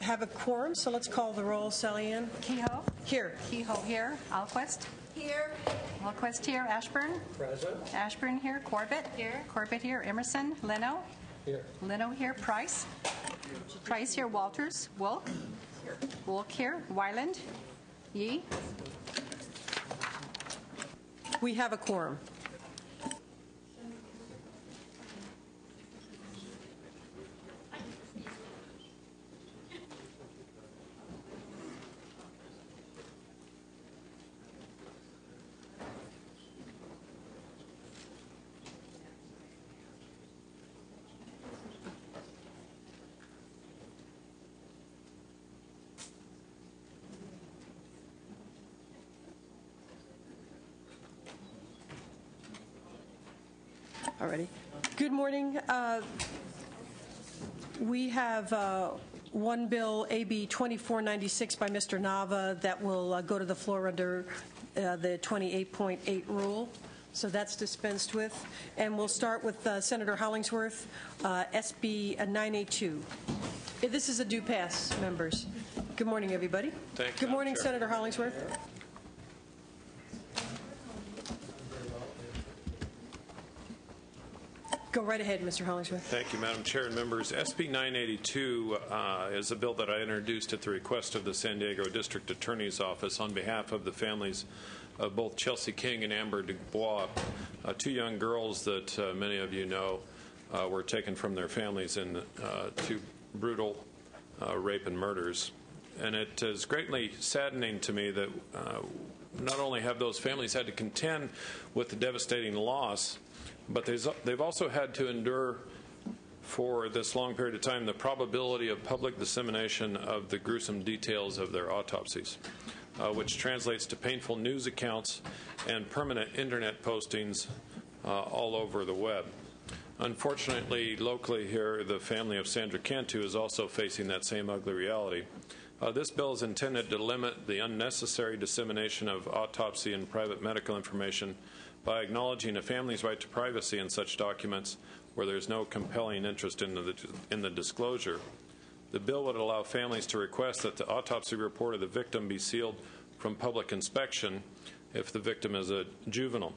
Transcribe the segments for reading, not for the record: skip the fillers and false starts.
have a quorum, so let's call the roll. Sally Ann? Kehoe? Here. Kehoe here. Alquist? Here. Alquist here. Ashburn? Present. Ashburn here. Corbett? Here. Corbett here. Emerson? Leno? Here. Leno here. Price? Price here. Walters? Wolk? Wolk here. Wyland? Yee? We have a quorum. Alrighty. Good morning. We have one bill, AB 2496 by Mr. Nava, that will go to the floor under the 28.8 rule. So that's dispensed with. And we'll start with Senator Hollingsworth, SB 982. This is a due pass, members. Good morning, everybody. Thank you. Good morning, Chair. Senator Hollingsworth. Go right ahead, Mr. Hollingsworth. Thank you, Madam Chair and members. SB 982 is a bill that I introduced at the request of the San Diego District Attorney's Office on behalf of the families of both Chelsea King and Amber Dubois, two young girls that many of you know were taken from their families in two brutal rape and murders. And it is greatly saddening to me that not only have those families had to contend with the devastating loss, but they've also had to endure for this long period of time the probability of public dissemination of the gruesome details of their autopsies, which translates to painful news accounts and permanent internet postings all over the web. Unfortunately, locally here, the family of Sandra Cantu is also facing that same ugly reality. This bill is intended to limit the unnecessary dissemination of autopsy and private medical information by acknowledging a family's right to privacy in such documents where there's no compelling interest in the disclosure. The bill would allow families to request that the autopsy report of the victim be sealed from public inspection if the victim is a juvenile.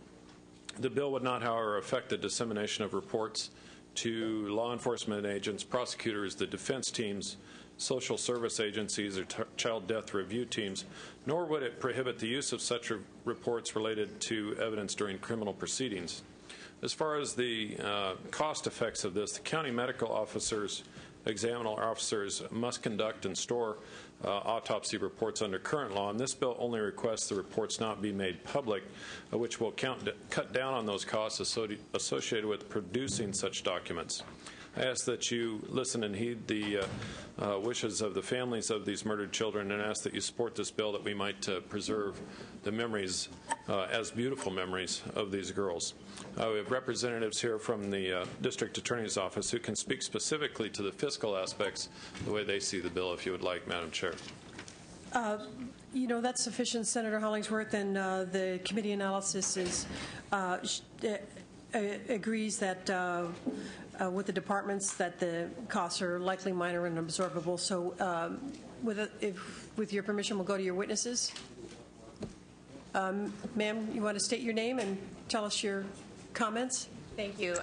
The bill would not, however, affect the dissemination of reports to law enforcement agents, prosecutors, the defense teams, social service agencies, or child death review teams, nor would it prohibit the use of such reports related to evidence during criminal proceedings. As far as the cost effects of this, the county medical officers, examiner officers must conduct and store autopsy reports under current law, and this bill only requests the reports not be made public, which will cut down on those costs associated with producing such documents. I ask that you listen and heed the wishes of the families of these murdered children, and ask that you support this bill that we might preserve the memories, as beautiful memories, of these girls. We have representatives here from the District Attorney's Office who can speak specifically to the fiscal aspects, the way they see the bill, if you would like, Madam Chair. You know, that's sufficient, Senator Hollingsworth, and the committee analysis is agrees that with the departments that the costs are likely minor and absorbable. So with your permission, we'll go to your witnesses. Ma'am, you want to state your name and tell us your comments? Thank you.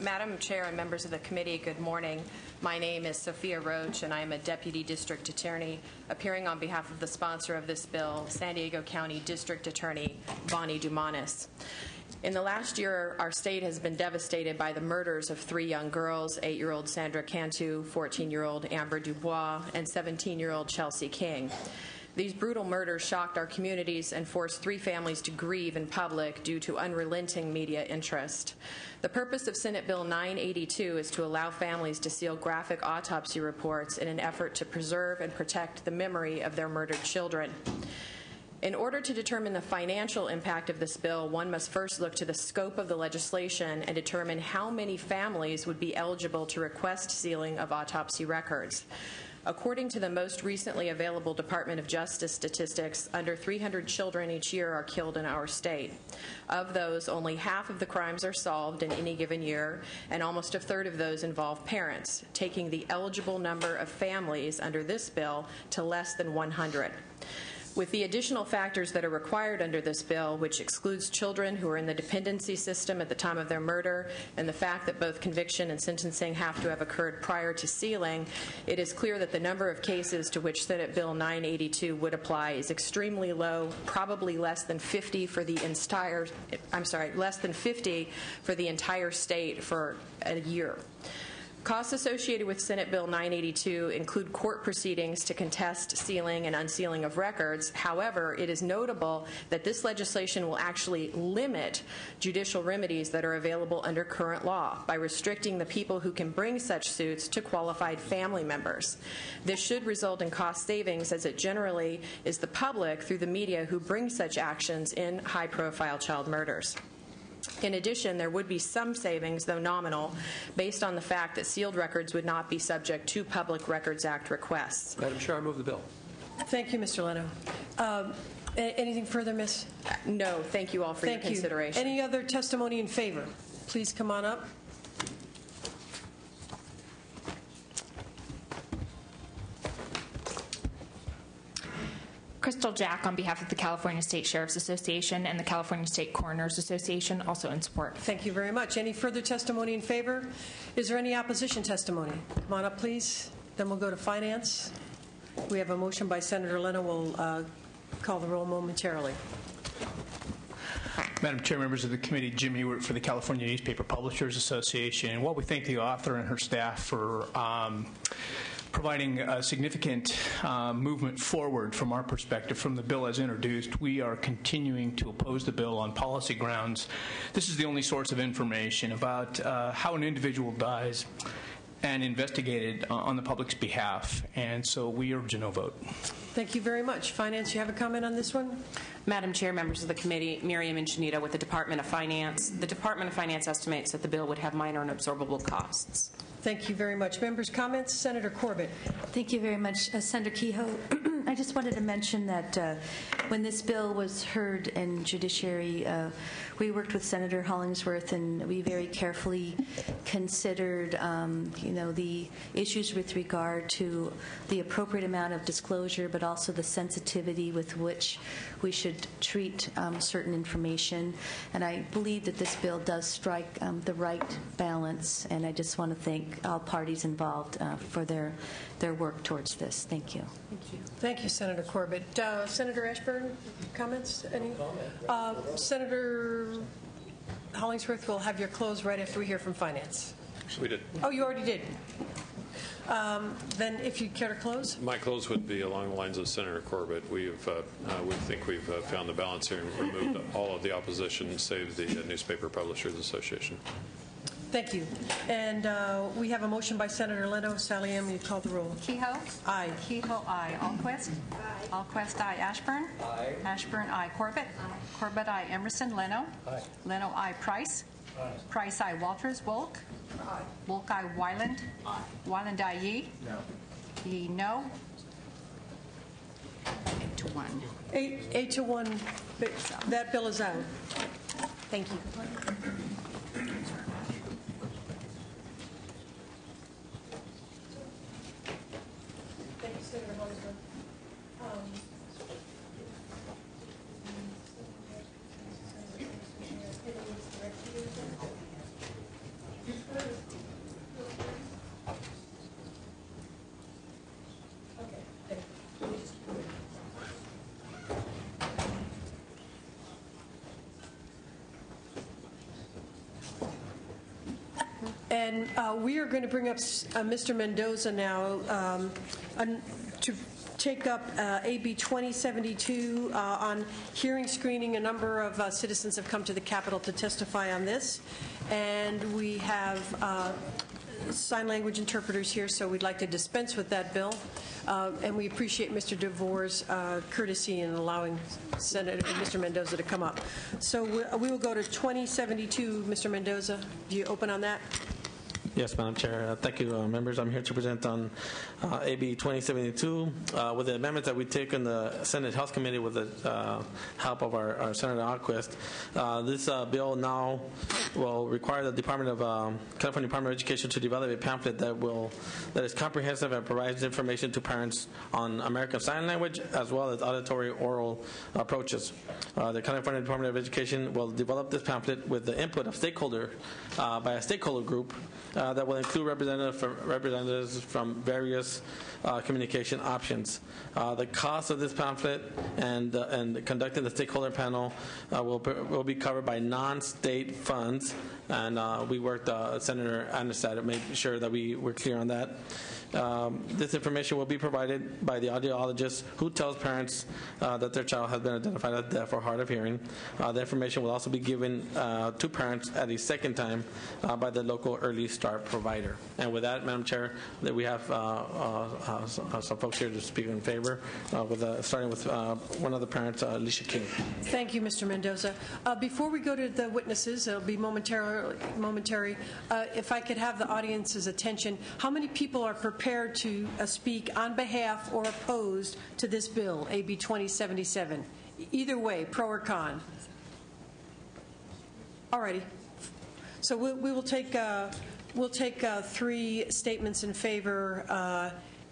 Madam Chair and members of the committee, good morning. My name is Sophia Roach, and I am a Deputy District Attorney appearing on behalf of the sponsor of this bill, San Diego County District Attorney Bonnie Dumanis. In the last year, our state has been devastated by the murders of three young girls, 8-year-old Sandra Cantu, 14-year-old Amber Dubois, and 17-year-old Chelsea King. These brutal murders shocked our communities and forced three families to grieve in public due to unrelenting media interest. The purpose of Senate Bill 982 is to allow families to seal graphic autopsy reports in an effort to preserve and protect the memory of their murdered children. In order to determine the financial impact of this bill, one must first look to the scope of the legislation and determine how many families would be eligible to request sealing of autopsy records. According to the most recently available Department of Justice statistics, under 300 children each year are killed in our state. Of those, only half of the crimes are solved in any given year, and almost a third of those involve parents, taking the eligible number of families under this bill to less than 100. With the additional factors that are required under this bill, which excludes children who are in the dependency system at the time of their murder, and the fact that both conviction and sentencing have to have occurred prior to sealing, it is clear that the number of cases to which Senate Bill 982 would apply is extremely low, probably less than 50 for the entire state for a year. Costs associated with Senate Bill 982 include court proceedings to contest sealing and unsealing of records. However, it is notable that this legislation will actually limit judicial remedies that are available under current law by restricting the people who can bring such suits to qualified family members. This should result in cost savings, as it generally is the public through the media who bring such actions in high-profile child murders. In addition, there would be some savings, though nominal, based on the fact that sealed records would not be subject to Public Records Act requests. Madam Chair, I move the bill. Thank you, Mr. Leno. Anything further, Ms.? No, thank you all for your consideration. Any other testimony in favor? Please come on up. Crystal Jack on behalf of the California State Sheriff's Association and the California State Coroners Association, also in support. Thank you very much. Any further testimony in favor? Is there any opposition testimony? Come on up, please. Then we'll go to Finance. We have a motion by Senator Leno. We'll call the roll momentarily. Madam Chair, members of the committee, Jim Ewert for the California Newspaper Publishers Association. And while we thank the author and her staff for providing a significant movement forward from our perspective from the bill as introduced, we are continuing to oppose the bill on policy grounds. This is the only source of information about how an individual dies and investigated on the public's behalf, and so we urge a no vote. Thank you very much. Finance, you have a comment on this one? Madam Chair, members of the committee, Miriam Inchinita with the Department of Finance. The Department of Finance estimates that the bill would have minor and absorbable costs. Thank you very much. Members' comments? Senator Corbett. Thank you very much, Senator Kehoe. I just wanted to mention that when this bill was heard in Judiciary, we worked with Senator Hollingsworth, and we very carefully considered, the issues with regard to the appropriate amount of disclosure, but also the sensitivity with which we should treat certain information. And I believe that this bill does strike the right balance, and I just want to thank all parties involved for their work towards this. Thank you. Thank you. Thank you, Senator Corbett. Senator Ashburn, comments? Any? Senator Hollingsworth, will have your close right after we hear from Finance. We did. Oh, you already did. Then if you care to close. My close would be along the lines of Senator Corbett. We think we've found the balance here and removed all of the opposition, save the Newspaper Publishers Association. Thank you. And we have a motion by Senator Leno. Sally Ann, you call the roll. Kehoe? Aye. Kehoe, aye. Alquist? Aye. Alquist, aye. Ashburn? Aye. Ashburn, aye. Corbett? Aye. Corbett, aye. Emerson? Leno? Aye. Leno, aye. Price? Aye. Price, aye. Walters? Wolk? Aye. Wolk, aye. Wyland? Aye. Wyland, aye. Yee? No. Yee, no. 8-1. 8-1. That bill is out. Thank you. Thank you, Senator Hollingsworth. And we are going to bring up Mr. Mendoza now to take up AB 2072 on hearing screening. A number of citizens have come to the Capitol to testify on this. And we have sign language interpreters here, so we'd like to dispense with that bill. And we appreciate Mr. DeVore's courtesy in allowing Senator Mr. Mendoza to come up. So we will go to 2072. Mr. Mendoza, do you open on that? Yes, Madam Chair. Thank you, members. I'm here to present on AB 2072 with the amendments that we take in the Senate Health Committee with the help of our Senator Alquist. This bill now will require the California Department of Education to develop a pamphlet that is comprehensive and provides information to parents on American Sign Language as well as auditory oral approaches. The California Department of Education will develop this pamphlet with the input of stakeholder by a stakeholder group that will include representatives from various communication options. The cost of this pamphlet and conducting the stakeholder panel will be covered by non-state funds, and we worked Senator Anderson to make sure that we were clear on that. This information will be provided by the audiologist who tells parents that their child has been identified as deaf or hard of hearing. The information will also be given to parents at a second time by the local early start provider. And with that, Madam Chair, that we have some folks here to speak in favor, starting with one of the parents, Alicia King. Thank you, Mr. Mendoza. Before we go to the witnesses, it'll be momentary. If I could have the audience's attention, how many people are prepared to speak on behalf or opposed to this bill, AB 2077? Either way, pro or con. All righty. So we will take three statements in favor,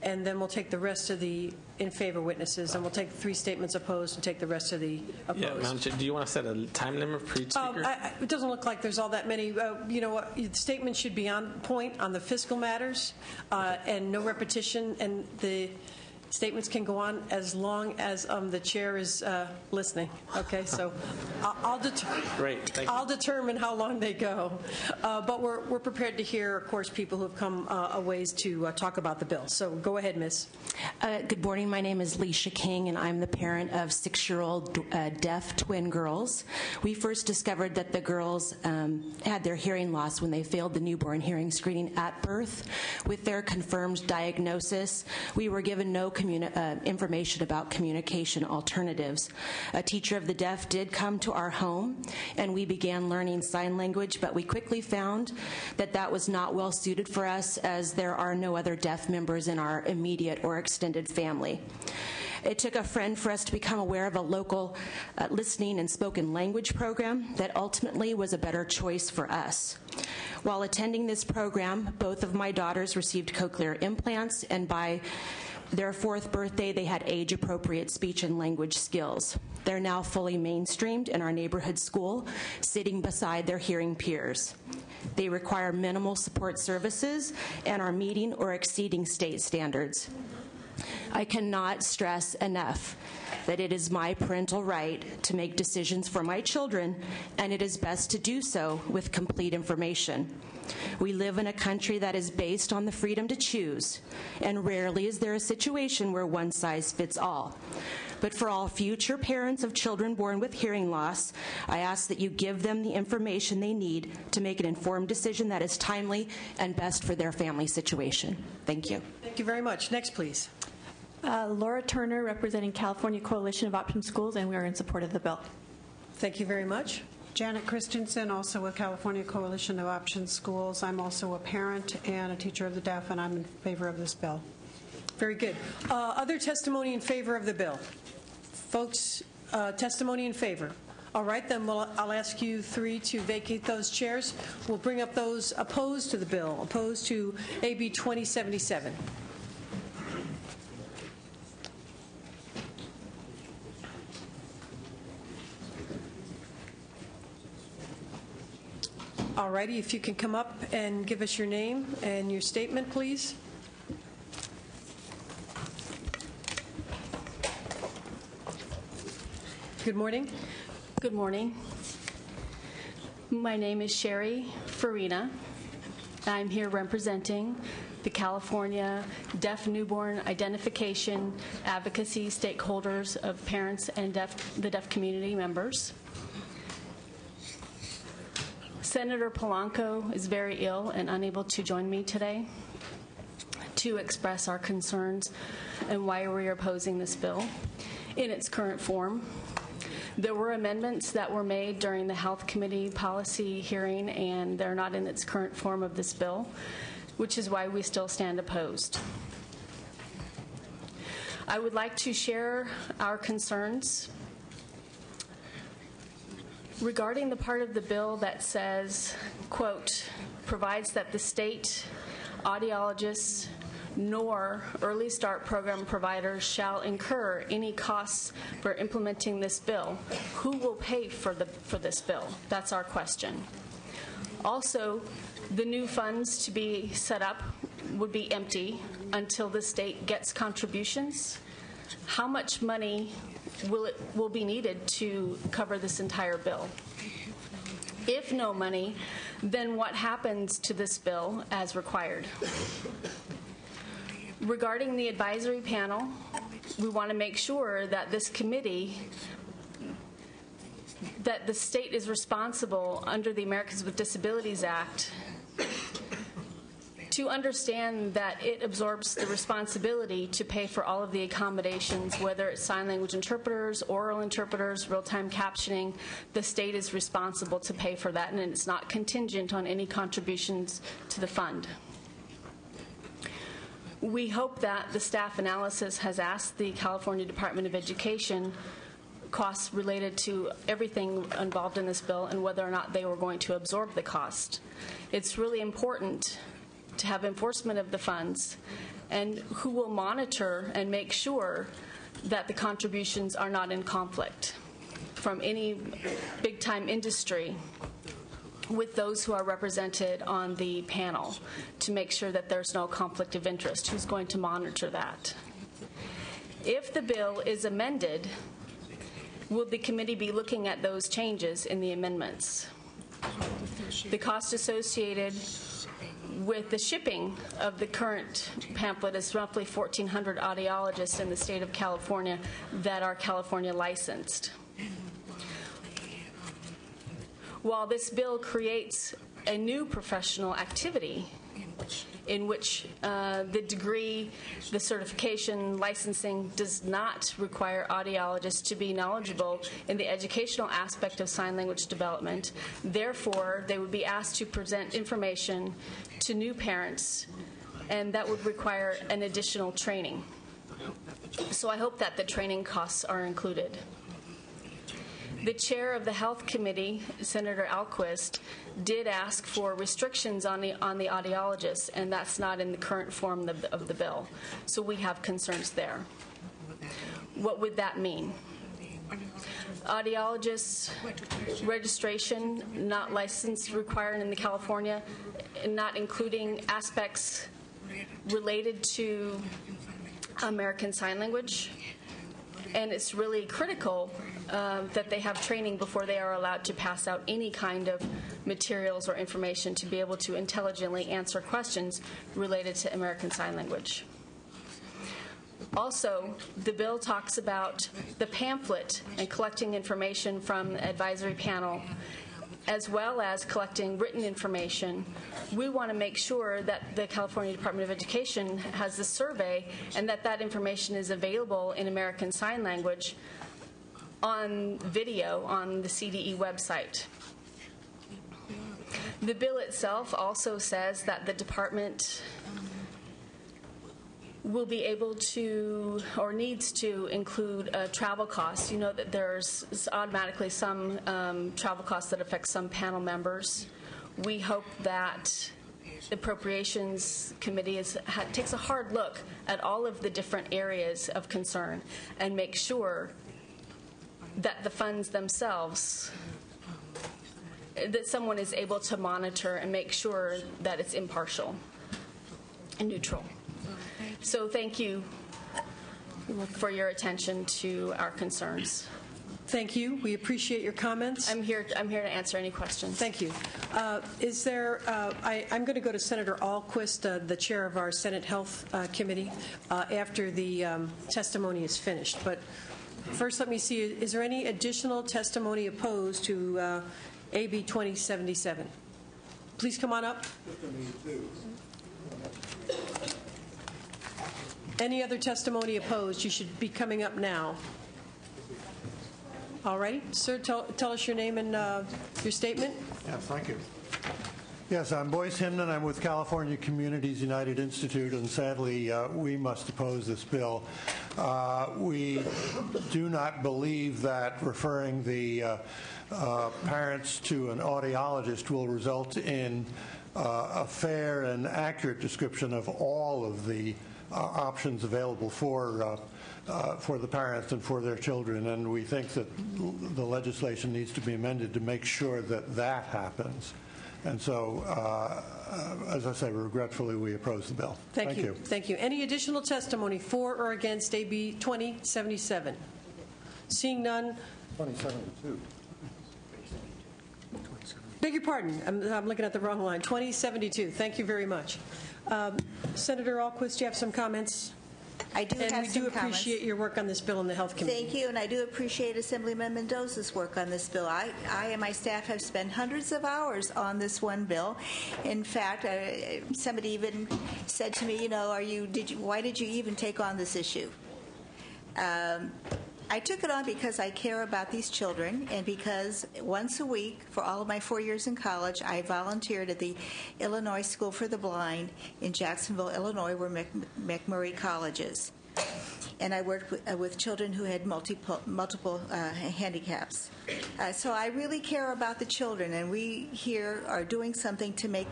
and then we'll take the rest of the in favor witnesses, and we'll take three statements opposed and take the rest of the opposed. Yeah, Madam Chair, do you want to set a time limit for each speaker? It doesn't look like there's all that many. You know what? The statement should be on point on the fiscal matters and no repetition, and the statements can go on as long as the chair is listening. Okay, so I'll determine how long they go. But we're prepared to hear, of course, people who have come a ways to talk about the bill. So go ahead, Miss. Good morning. My name is Alicia King, and I'm the parent of 6-year-old deaf twin girls. We first discovered that the girls had their hearing loss when they failed the newborn hearing screening at birth. With their confirmed diagnosis, we were given no information about communication alternatives. A teacher of the deaf did come to our home, and we began learning sign language, but we quickly found that that was not well suited for us, as there are no other deaf members in our immediate or extended family. It took a friend for us to become aware of a local listening and spoken language program that ultimately was a better choice for us. While attending this program, both of my daughters received cochlear implants, and by their 4th birthday, they had age-appropriate speech and language skills. They're now fully mainstreamed in our neighborhood school, sitting beside their hearing peers. They require minimal support services and are meeting or exceeding state standards. I cannot stress enough that it is my parental right to make decisions for my children, and it is best to do so with complete information. We live in a country that is based on the freedom to choose, and rarely is there a situation where one size fits all. But for all future parents of children born with hearing loss, I ask that you give them the information they need to make an informed decision that is timely and best for their family situation. Thank you. Thank you very much. Next, please. Laura Turner, representing California Coalition of Option Schools, and we are in support of the bill. Thank you very much. Janet Christensen, also with California Coalition of Option Schools. I'm also a parent and a teacher of the deaf, and I'm in favor of this bill. Very good. Other testimony in favor of the bill? Folks, testimony in favor. All right, then I'll ask you three to vacate those chairs. We'll bring up those opposed to the bill, opposed to AB 2077. All righty, if you can come up and give us your name and your statement, please. Good morning. Good morning. My name is Sherry Farina. I'm here representing the California Deaf Newborn Identification Advocacy stakeholders of parents and the deaf community members. Senator Polanco is very ill and unable to join me today to express our concerns and why we are opposing this bill in its current form. There were amendments that were made during the Health Committee policy hearing, and they're not in its current form of this bill, which is why we still stand opposed. I would like to share our concerns regarding the part of the bill that says, quote, provides that the state audiologists nor early start program providers shall incur any costs for implementing this bill. Who will pay for this bill? That's our question. Also, the new funds to be set up would be empty until the state gets contributions. How much money will be needed to cover this entire bill? If no money, then what happens to this bill as required? Regarding the advisory panel, we want to make sure that this committee, that the state is responsible under the Americans with Disabilities Act to understand that it absorbs the responsibility to pay for all of the accommodations, whether it's sign language interpreters, oral interpreters, real-time captioning. The state is responsible to pay for that, and it's not contingent on any contributions to the fund. We hope that the staff analysis has asked the California Department of Education costs related to everything involved in this bill and whether or not they were going to absorb the cost. It's really important to have enforcement of the funds and who will monitor and make sure that the contributions are not in conflict from any big-time industry with those who are represented on the panel to make sure that there's no conflict of interest. Who's going to monitor that? If the bill is amended, will the committee be looking at those changes in the amendments? The cost associated with the shipping of the current pamphlet is roughly 1,400 audiologists in the state of California that are California licensed. While this bill creates a new professional activity in which the degree, the certification, licensing does not require audiologists to be knowledgeable in the educational aspect of sign language development. Therefore, they would be asked to present information to new parents, and that would require an additional training. So I hope that the training costs are included. The chair of the Health Committee, Senator Alquist, did ask for restrictions on the audiologists, and that's not in the current form of the bill. So we have concerns there. What would that mean? Audiologists registration not licensed required in California, not including aspects related to American Sign Language. And it's really critical that they have training before they are allowed to pass out any kind of materials or information to be able to intelligently answer questions related to American Sign Language. Also, the bill talks about the pamphlet and collecting information from the advisory panel, as well as collecting written information. We want to make sure that the California Department of Education has the survey and that information is available in American Sign Language on video on the CDE website. The bill itself also says that the department will be able to or needs to include travel costs. You know that there's automatically some travel costs that affect some panel members. We hope that the Appropriations Committee takes a hard look at all of the different areas of concern and make sure that the funds themselves, that someone is able to monitor and make sure that it's impartial and neutral. So thank you for your attention to our concerns. Thank you. We appreciate your comments. I'm here to answer any questions. Thank you. Is there? I'm going to go to Senator Alquist, the chair of our Senate Health Committee, after the testimony is finished. But first, let me see. Is there any additional testimony opposed to AB 2077? please come on up. Any other testimony opposed? You should be coming up now. All righty. Sir, tell us your name and your statement. Yes, thank you. Yes, I'm Boyce Himnon. I'm with California Communities United Institute, and sadly, we must oppose this bill. We do not believe that referring the parents to an audiologist will result in a fair and accurate description of all of the options available for the parents and for their children, and we think that the legislation needs to be amended to make sure that that happens. And so, as I say, regretfully, we oppose the bill. Thank you. Thank you. Any additional testimony for or against AB 2077? Seeing none. 2072. Beg your pardon. I'm looking at the wrong line. 2072. Thank you very much. Senator Alquist, do you have some comments? I do have some comments. And we do appreciate your work on this bill in the Health Committee. Thank you, and I do appreciate Assemblyman Mendoza's work on this bill. I and my staff have spent hundreds of hours on this one bill. In fact, somebody even said to me, you know, why did you even take on this issue? I took it on because I care about these children, and because once a week for all of my 4 years in college, I volunteered at the Illinois School for the Blind in Jacksonville, Illinois, where McMurray College is. And I worked with children who had multiple handicaps. So I really care about the children, and we here are doing something to make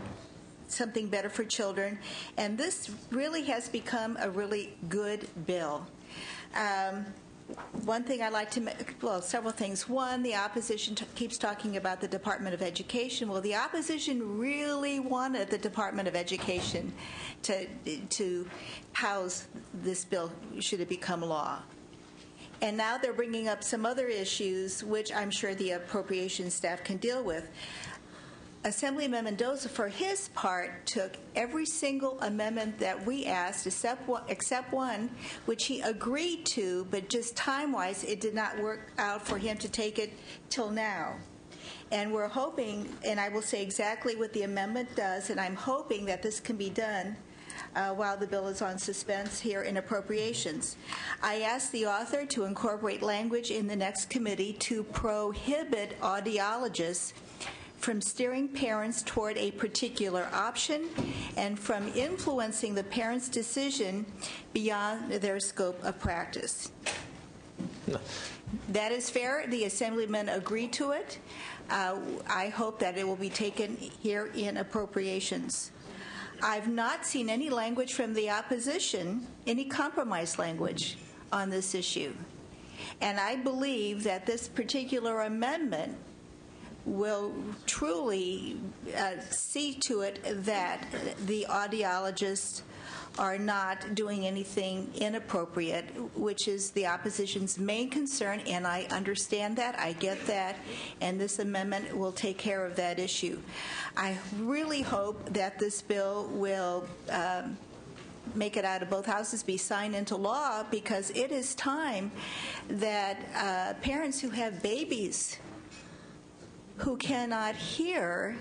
something better for children. And this really has become a really good bill. One thing I'd like to make, well, several things. One, the opposition keeps talking about the Department of Education. Well, the opposition really wanted the Department of Education to house this bill should it become law. And now they're bringing up some other issues, which I'm sure the appropriations staff can deal with. Assemblyman Mendoza, for his part, took every single amendment that we asked, except one, which he agreed to, but just time-wise, it did not work out for him to take it till now. And we're hoping, and I will say exactly what the amendment does, and I'm hoping that this can be done while the bill is on suspense here in Appropriations. I asked the author to incorporate language in the next committee to prohibit audiologists from steering parents toward a particular option and from influencing the parent's decision beyond their scope of practice. No. That is fair. The Assemblyman agreed to it. I hope that it will be taken here in Appropriations. I've not seen any language from the opposition, any compromise language on this issue. And I believe that this particular amendment will truly see to it that the audiologists are not doing anything inappropriate, which is the opposition's main concern, and I understand that, I get that, and this amendment will take care of that issue. I really hope that this bill will make it out of both houses, be signed into law, because it is time that parents who have babies who cannot hear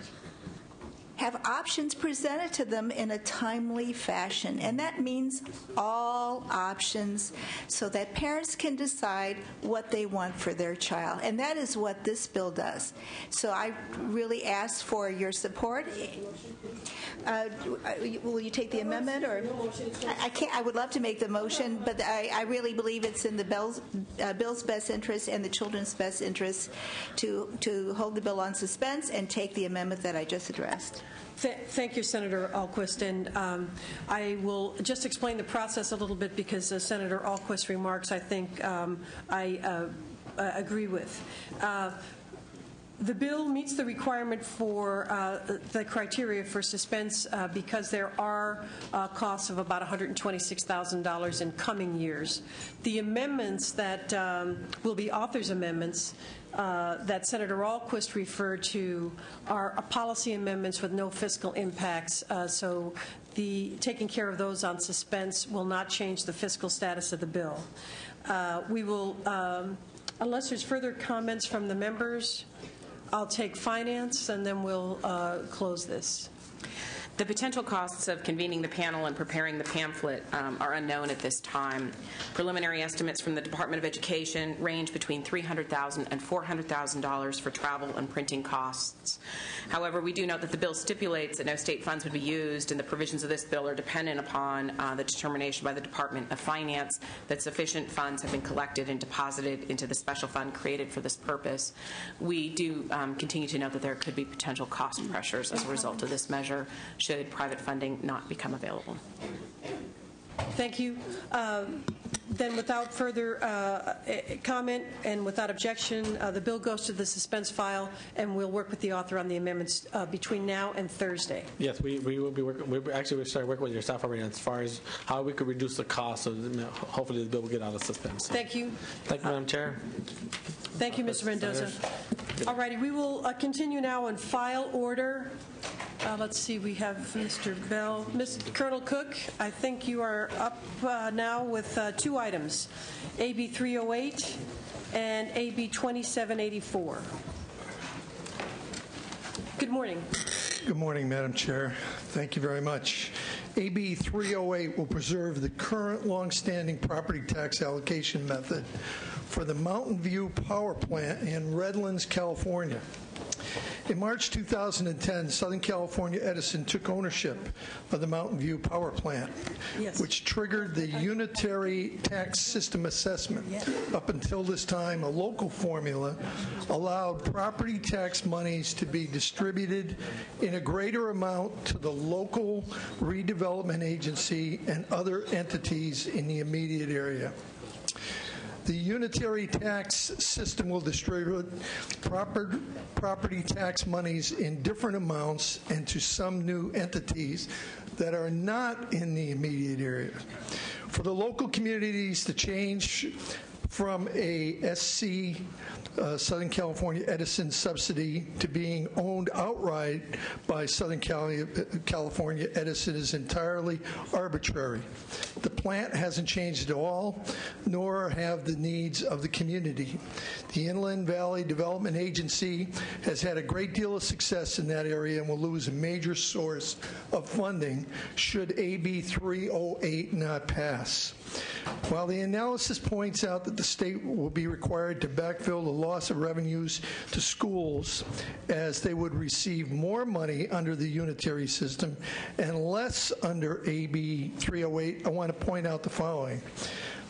have options presented to them in a timely fashion. And that means all options so that parents can decide what they want for their child. And that is what this bill does. So I really ask for your support. Will you take the amendment? Or I can't. I would love to make the motion, but I really believe it's in the bill's best interest and the children's best interest to hold the bill on suspense and take the amendment that I just addressed. Thank you, Senator Alquist. And I will just explain the process a little bit because Senator Alquist's remarks, I think, I agree with. The bill meets the requirement for the criteria for suspense because there are costs of about $126,000 in coming years. The amendments that will be author's amendments that Senator Alquist referred to are policy amendments with no fiscal impacts, so the taking care of those on suspense will not change the fiscal status of the bill. We will, unless there's further comments from the members, I'll take finance, and then we'll close this. The potential costs of convening the panel and preparing the pamphlet are unknown at this time. Preliminary estimates from the Department of Education range between $300,000 and $400,000 for travel and printing costs. However, we do note that the bill stipulates that no state funds would be used, and the provisions of this bill are dependent upon the determination by the Department of Finance that sufficient funds have been collected and deposited into the special fund created for this purpose. We do continue to note that there could be potential cost pressures as a result of this measure should private funding not become available. Thank you. Then without further comment and without objection, the bill goes to the suspense file, and we'll work with the author on the amendments between now and Thursday. Yes, we will be working. We started working with your staff already as far as how we could reduce the cost. So hopefully the bill will get out of suspense. Thank you. Thank you, Madam Chair. Thank you, Mr. Mendoza. All righty, we will continue now in file order. Let's see, we have Mr. Bell. Colonel Cook, I think you are up now with two items, AB 308 and AB 2784. Good morning. Good morning, Madam Chair. Thank you very much. AB 308 will preserve the current longstanding property tax allocation method for the Mountain View Power Plant in Redlands, California. In March 2010, Southern California Edison took ownership of the Mountain View Power Plant, which triggered the unitary tax system assessment. Up until this time, a local formula allowed property tax monies to be distributed in a greater amount to the local redevelopment agency and other entities in the immediate area. The unitary tax system will distribute property tax monies in different amounts and to some new entities that are not in the immediate area. For the local communities to change from a SC, Southern California Edison subsidy, to being owned outright by Southern California Edison is entirely arbitrary. The plant hasn't changed at all, nor have the needs of the community. The Inland Valley Development Agency has had a great deal of success in that area and will lose a major source of funding should AB 308 not pass. While the analysis points out that the state will be required to backfill the loss of revenues to schools as they would receive more money under the unitary system and less under AB 308, I want to point out the following.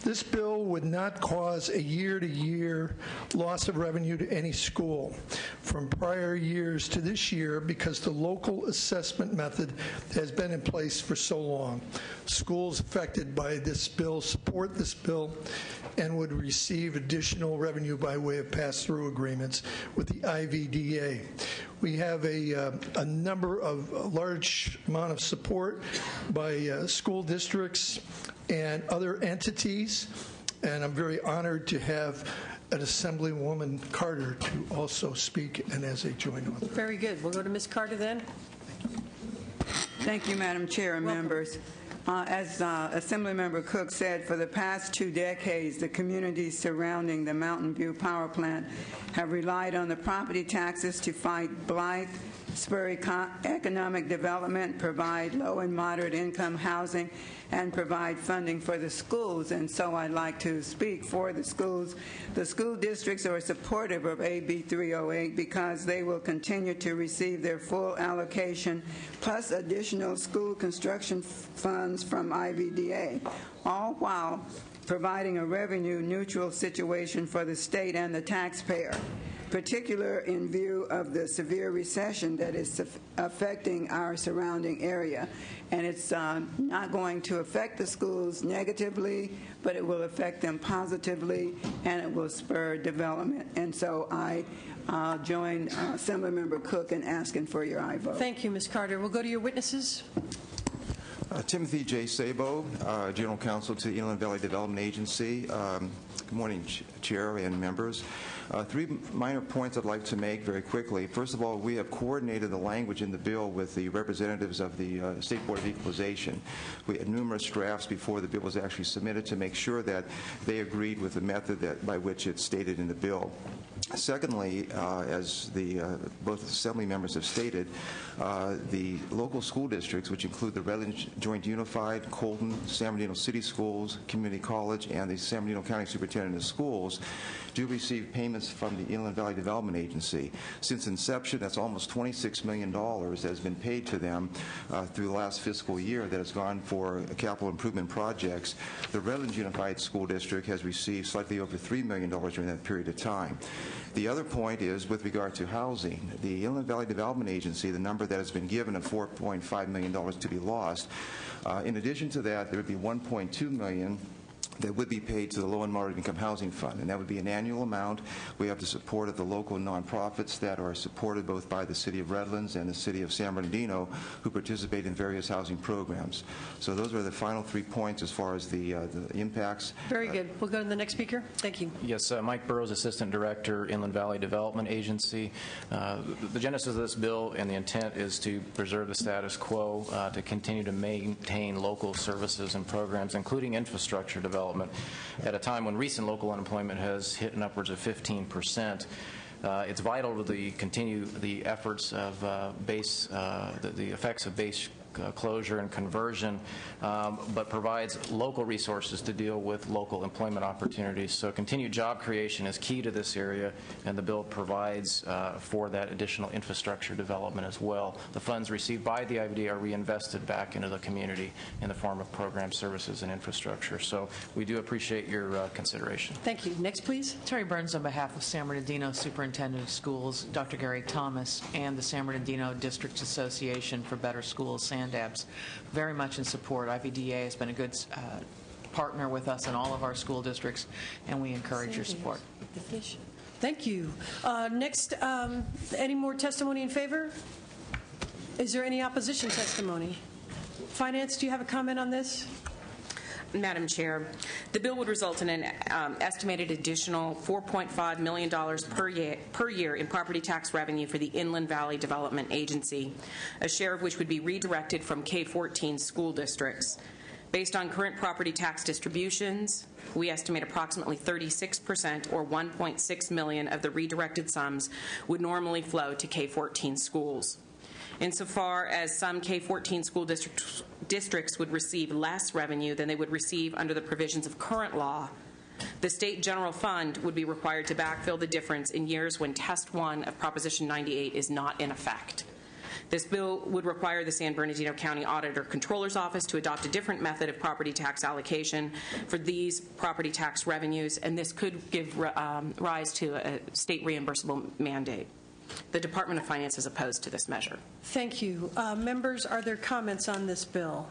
This bill would not cause a year-to-year loss of revenue to any school from prior years to this year because the local assessment method has been in place for so long. Schools affected by this bill support this bill and would receive additional revenue by way of pass-through agreements with the IVDA. We have a large amount of support by school districts and other entities, and I'm very honored to have an Assemblywoman Carter to also speak and as a joint author. Very good. We'll go to Ms. Carter then. Thank you, Madam Chair and members. As Assemblymember Cook said, for the past 2 decades, the communities surrounding the Mountain View Power Plant have relied on the property taxes to fight blight, spur economic development, provide low and moderate income housing, and provide funding for the schools. And so I'd like to speak for the schools. The school districts are supportive of AB 308 because they will continue to receive their full allocation plus additional school construction funds from IVDA, all while providing a revenue-neutral situation for the state and the taxpayer, particular in view of the severe recession that is affecting our surrounding area. And it's not going to affect the schools negatively, but it will affect them positively, and it will spur development. And so I join Assemblymember Cook in asking for your aye vote. Thank you, Ms. Carter. We'll go to your witnesses. Timothy J. Sabo, General Counsel to the Inland Valley Development Agency. Good morning, Chair and members. 3 minor points I'd like to make very quickly. First of all, we have coordinated the language in the bill with the representatives of the State Board of Equalization. We had numerous drafts before the bill was actually submitted to make sure that they agreed with the method by which it's stated in the bill. Secondly, as both Assembly members have stated, the local school districts, which include the Redlands Joint Unified, Colton, San Bernardino City Schools, Community College, and the San Bernardino County Superintendent of Schools, do receive payments from the Inland Valley Development Agency. Since inception, that's almost $26 million that has been paid to them through the last fiscal year that has gone for capital improvement projects. The Redlands Unified School District has received slightly over $3 million during that period of time. The other point is with regard to housing. The Inland Valley Development Agency, the number that has been given of $4.5 million to be lost, in addition to that, there would be $1.2 million that would be paid to the Low and Moderate Income Housing Fund, and that would be an annual amount. We have the support of the local nonprofits that are supported both by the City of Redlands and the City of San Bernardino, who participate in various housing programs. So those are the final 3 points as far as the impacts. Very good. We'll go to the next speaker. Thank you. Yes, Mike Burrows, Assistant Director, Inland Valley Development Agency. The genesis of this bill and the intent is to preserve the status quo, to continue to maintain local services and programs, including infrastructure development, at a time when recent local unemployment has hit an upwards of 15%. It's vital to continue the efforts of the effects of base closure and conversion, but provides local resources to deal with local employment opportunities. So continued job creation is key to this area, and the bill provides for that additional infrastructure development as well. The funds received by the IVD are reinvested back into the community in the form of program services and infrastructure. So we do appreciate your consideration. Thank you. Next, please. Terry Burns on behalf of San Bernardino Superintendent of Schools, Dr. Gary Thomas, and the San Bernardino District Association for Better Schools, SANDABS. Very much in support. IVDA has been a good partner with us in all of our school districts, and we encourage your support. Thank you. Next, any more testimony in favor? Is there any opposition testimony? Finance, do you have a comment on this? Madam Chair, the bill would result in an estimated additional $4.5 million per year in property tax revenue for the Inland Valley Development Agency, a share of which would be redirected from K-14 school districts. Based on current property tax distributions, we estimate approximately 36% or $1.6 million of the redirected sums would normally flow to K-14 schools. Insofar as some K-14 school districts would receive less revenue than they would receive under the provisions of current law, the state general fund would be required to backfill the difference in years when Test 1 of Proposition 98 is not in effect. This bill would require the San Bernardino County Auditor Controller's Office to adopt a different method of property tax allocation for these property tax revenues, and this could give rise to a state reimbursable mandate. The Department of Finance is opposed to this measure. Thank you. Members, are there comments on this bill?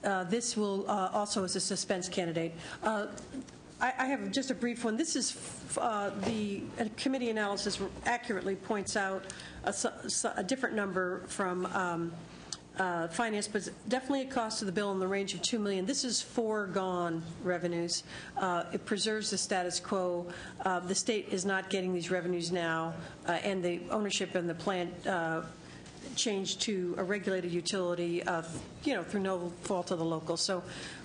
This will also is a suspense candidate. I have just a brief one. This is the committee analysis accurately points out a different number from finance, but definitely a cost to the bill in the range of $2 million. This is foregone revenues. It preserves the status quo. The state is not getting these revenues now, and the ownership and the plant changed to a regulated utility, through no fault of the local. So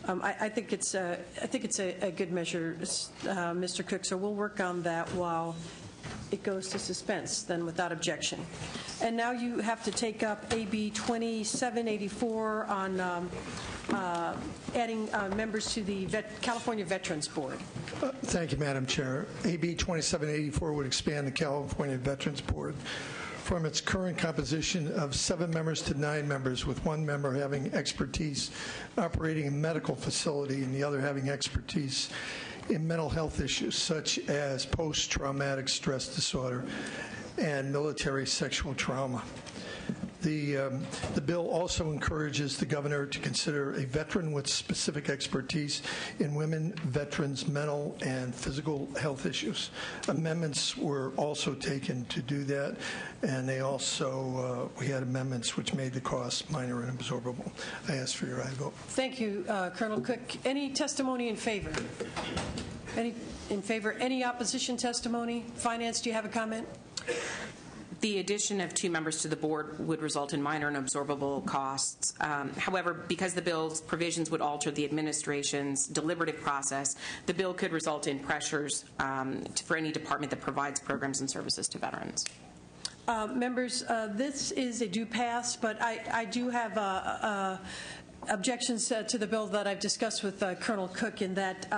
I think it's a good measure, Mr. Cook. So we'll work on that while it goes to suspense, then without objection. And now you have to take up AB 2784 on adding members to the California Veterans Board. Thank you, Madam Chair. AB 2784 would expand the California Veterans Board from its current composition of 7 members to 9 members, with 1 member having expertise operating a medical facility and the other having expertise in mental health issues such as post-traumatic stress disorder and military sexual trauma. The bill also encourages the governor to consider a veteran with specific expertise in women veterans' mental and physical health issues. Amendments were also taken to do that, and they also we had amendments which made the cost minor and absorbable. I ask for your aye vote. Thank you, Colonel Cook. Any testimony in favor? Any in favor? Any opposition testimony? Finance, do you have a comment? The addition of 2 members to the board would result in minor and absorbable costs. However, because the bill's provisions would alter the administration's deliberative process, the bill could result in pressures for any department that provides programs and services to veterans. Members, this is a do pass, but I do have objections to the bill that I've discussed with Colonel Cook, in that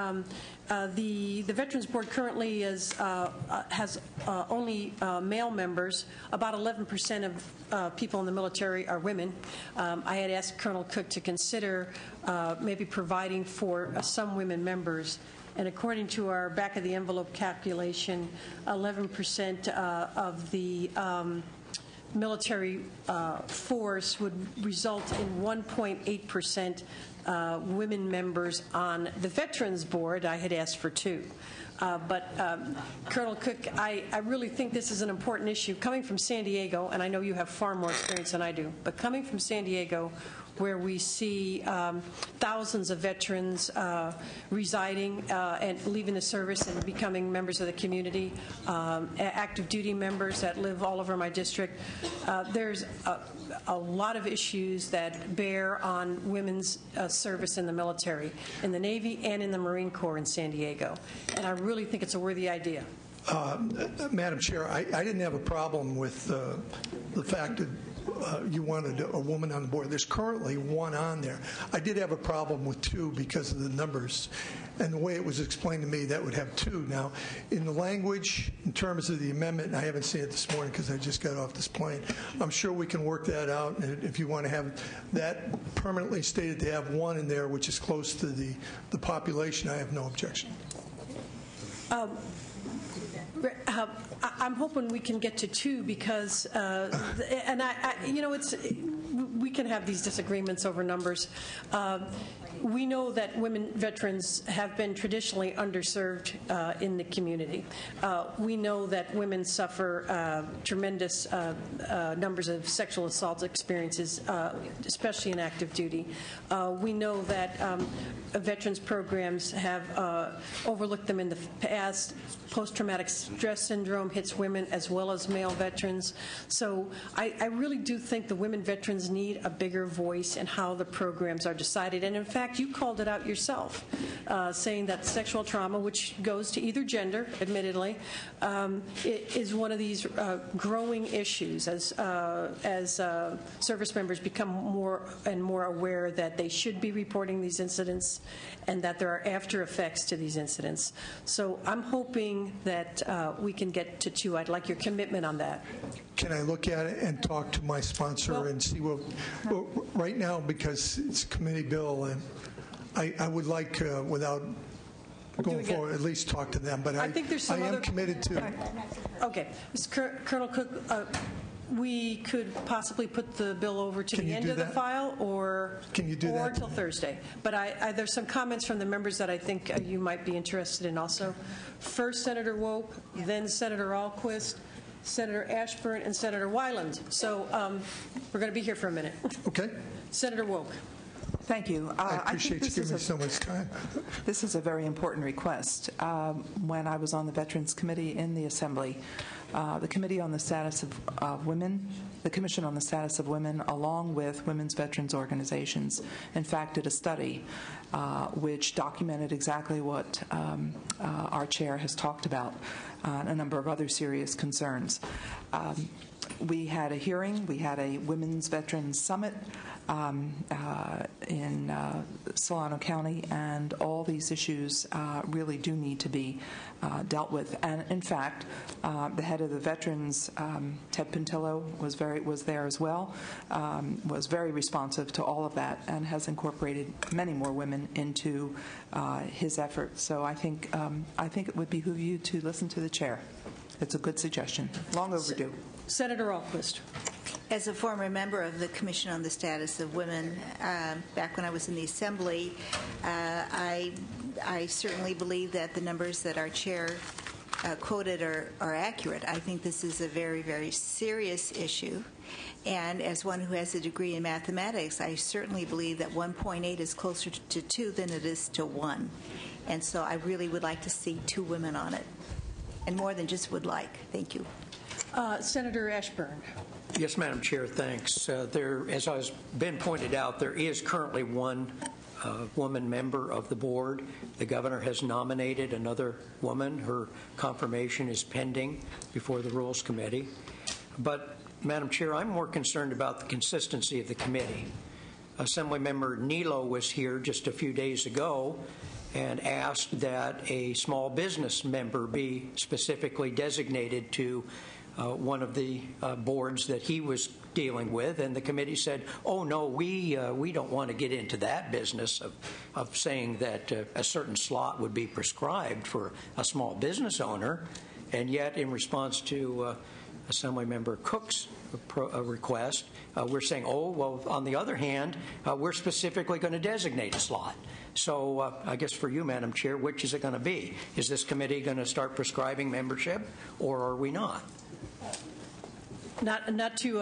the Veterans Board currently has only male members. About 11% of people in the military are women. I had asked Colonel Cook to consider maybe providing for some women members. And according to our back-of-the-envelope calculation, 11% of the military force would result in 1.8% women members on the Veterans Board. I had asked for 2. But Colonel Cook, I really think this is an important issue. Coming from San Diego, and I know you have far more experience than I do, but coming from San Diego, where we see thousands of veterans residing and leaving the service and becoming members of the community, active duty members that live all over my district. There's a lot of issues that bear on women's service in the military, in the Navy and in the Marine Corps in San Diego. And I really think it's a worthy idea. Madam Chair, I didn't have a problem with the fact that you wanted a woman on the board. There's currently 1 on there. I did have a problem with 2 because of the numbers. And the way it was explained to me, that would have 2. Now, in the language, in terms of the amendment, and I haven't seen it this morning because I just got off this plane, I'm sure we can work that out. And if you want to have that permanently stated to have 1 in there, which is close to the population, I have no objection. I'm hoping we can get to 2 because, and we can have these disagreements over numbers. We know that women veterans have been traditionally underserved in the community. We know that women suffer tremendous numbers of sexual assault experiences, especially in active duty. We know that veterans programs have overlooked them in the past. Post-traumatic stress syndrome hits women as well as male veterans. So I really do think the women veterans need a bigger voice in how the programs are decided. And in fact, you called it out yourself, saying that sexual trauma, which goes to either gender, admittedly, is one of these growing issues as service members become more and more aware that they should be reporting these incidents and that there are after effects to these incidents. So I'm hoping that we can get to 2. I'd like your commitment on that. Can I look at it and talk to my sponsor and see what, right now, because it's a committee bill, and I would like, without going forward, at least talk to them. But I think there's some am committed to. Okay. Colonel Cook, we could possibly put the bill over to the end of the file, or can you do that? Or until Thursday. But there's some comments from the members that I think you might be interested in also. First, Senator Woke, then Senator Alquist, Senator Ashburn, and Senator Weiland. So we're going to be here for a minute. Okay. Senator Woke. Thank you. I appreciate you giving me so much time. This is a very important request. When I was on the Veterans Committee in the Assembly, the Committee on the Status of Women, the Commission on the Status of Women, along with women's veterans organizations, in fact, did a study which documented exactly what our chair has talked about, a number of other serious concerns. We had a hearing. We had a Women's Veterans Summit in Solano County, and all these issues really do need to be dealt with. And in fact, the head of the Veterans, Ted Pintillo, was there as well, was very responsive to all of that, and has incorporated many more women into his efforts. So I think it would behoove you to listen to the chair. It's a good suggestion. Long overdue. Senator Alquist. As a former member of the Commission on the Status of Women, back when I was in the Assembly, I certainly believe that the numbers that our chair quoted are accurate. I think this is a very, very serious issue. And as one who has a degree in mathematics, I certainly believe that 1.8 is closer to 2 than it is to 1. And so I really would like to see 2 women on it. And more than just would like. Thank you. Senator Ashburn. Yes, Madam Chair, thanks. As has been pointed out, there is currently one woman member of the board. The governor has nominated another woman. Her confirmation is pending before the Rules Committee. But, Madam Chair, I'm more concerned about the consistency of the committee. Assemblymember Nilo was here just a few days ago and asked that a small business member be specifically designated to one of the boards that he was dealing with, and the committee said, oh, no, we don't want to get into that business of saying that a certain slot would be prescribed for a small business owner. And yet, in response to Assemblymember Cook's request, we're saying, oh, well, on the other hand, we're specifically going to designate a slot. So I guess for you, Madam Chair, which is it going to be? Is this committee going to start prescribing membership, or are we not? Not to.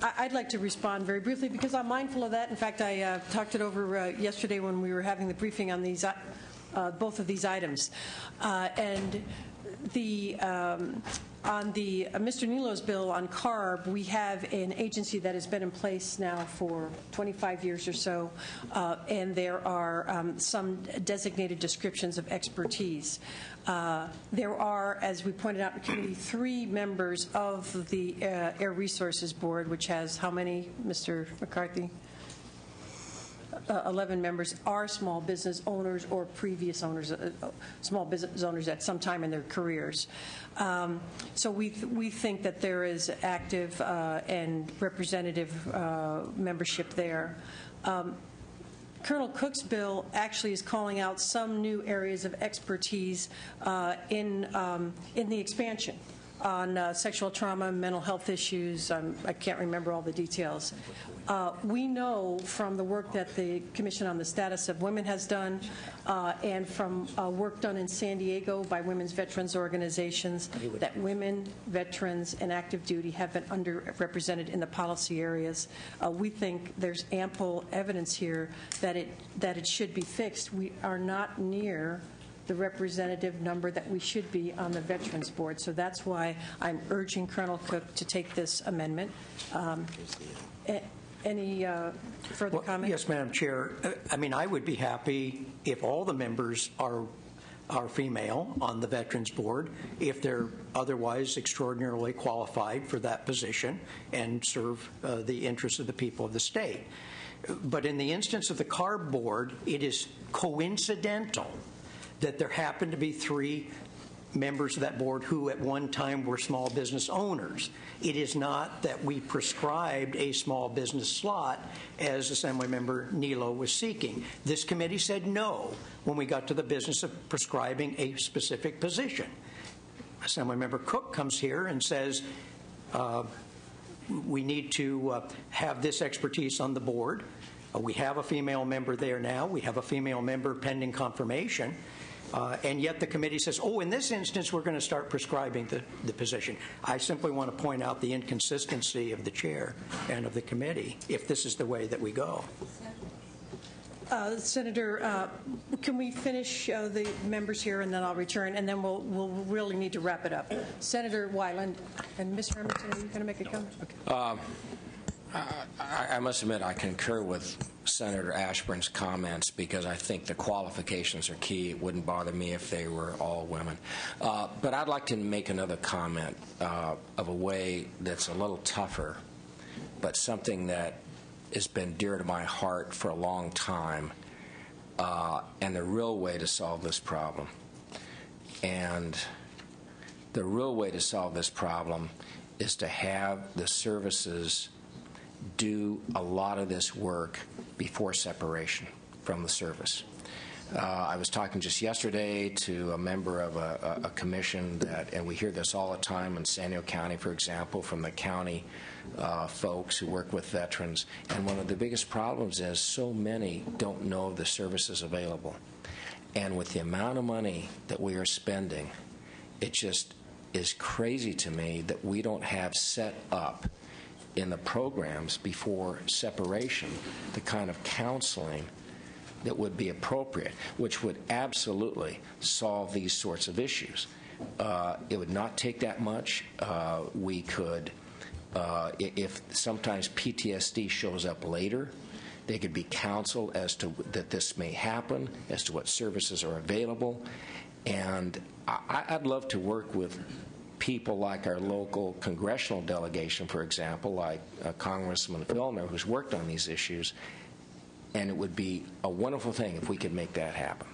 I'd like to respond very briefly because I'm mindful of that. In fact, I talked it over yesterday when we were having the briefing on these both of these items, and the. On the Mr. Nilo's bill on CARB, we have an agency that has been in place now for 25 years or so, and there are some designated descriptions of expertise. There are, as we pointed out in committee, 3 members of the Air Resources Board, which has how many, Mr. McCarthy? 11 members are small business owners or previous owners, small business owners at some time in their careers. So we think that there is active and representative membership there. Colonel Cook's bill actually is calling out some new areas of expertise in the expansion on sexual trauma, mental health issues. I can't remember all the details. We know from the work that the Commission on the Status of Women has done and from work done in San Diego by women's veterans organizations that women, veterans, and active duty have been underrepresented in the policy areas. We think there's ample evidence here that it should be fixed. We are not near the representative number that we should be on the Veterans Board. So that's why I'm urging Colonel Cook to take this amendment. Any further comments? Yes, Madam Chair. I mean, I would be happy if all the members are female on the Veterans Board, if they're otherwise extraordinarily qualified for that position and serve the interests of the people of the state. But in the instance of the CARB Board, it is coincidental that there happened to be 3 members of that board who at one time were small business owners. It is not that we prescribed a small business slot as Assemblymember Nilo was seeking. This committee said no when we got to the business of prescribing a specific position. Assemblymember Cook comes here and says we need to have this expertise on the board. We have a female member there now. We have a female member pending confirmation. And yet the committee says, oh, in this instance, we're going to start prescribing the position. I simply want to point out the inconsistency of the chair and of the committee if this is the way that we go. Senator, can we finish the members here, and then I'll return, and then we'll really need to wrap it up. Senator Weiland and Ms. Remington, are you going to make a comment? Okay. I must admit I concur with Senator Ashburn's comments because I think the qualifications are key. It wouldn't bother me if they were all women. But I'd like to make another comment of a way that's a little tougher, but something that has been dear to my heart for a long time, and the real way to solve this problem. And the real way to solve this problem is to have the services do a lot of this work before separation from the service. I was talking just yesterday to a member of a commission that, and we hear this all the time in San Diego County, for example, from the county folks who work with veterans. And one of the biggest problems is so many don't know the services available. And with the amount of money that we are spending, it just is crazy to me that we don't have set up in the programs before separation the kind of counseling that would be appropriate, which would absolutely solve these sorts of issues. It would not take that much. We could, if sometimes PTSD shows up later, they could be counseled as to that this may happen, as to what services are available. And I'd love to work with people like our local congressional delegation, for example, like Congressman Filner, who's worked on these issues, and it would be a wonderful thing if we could make that happen.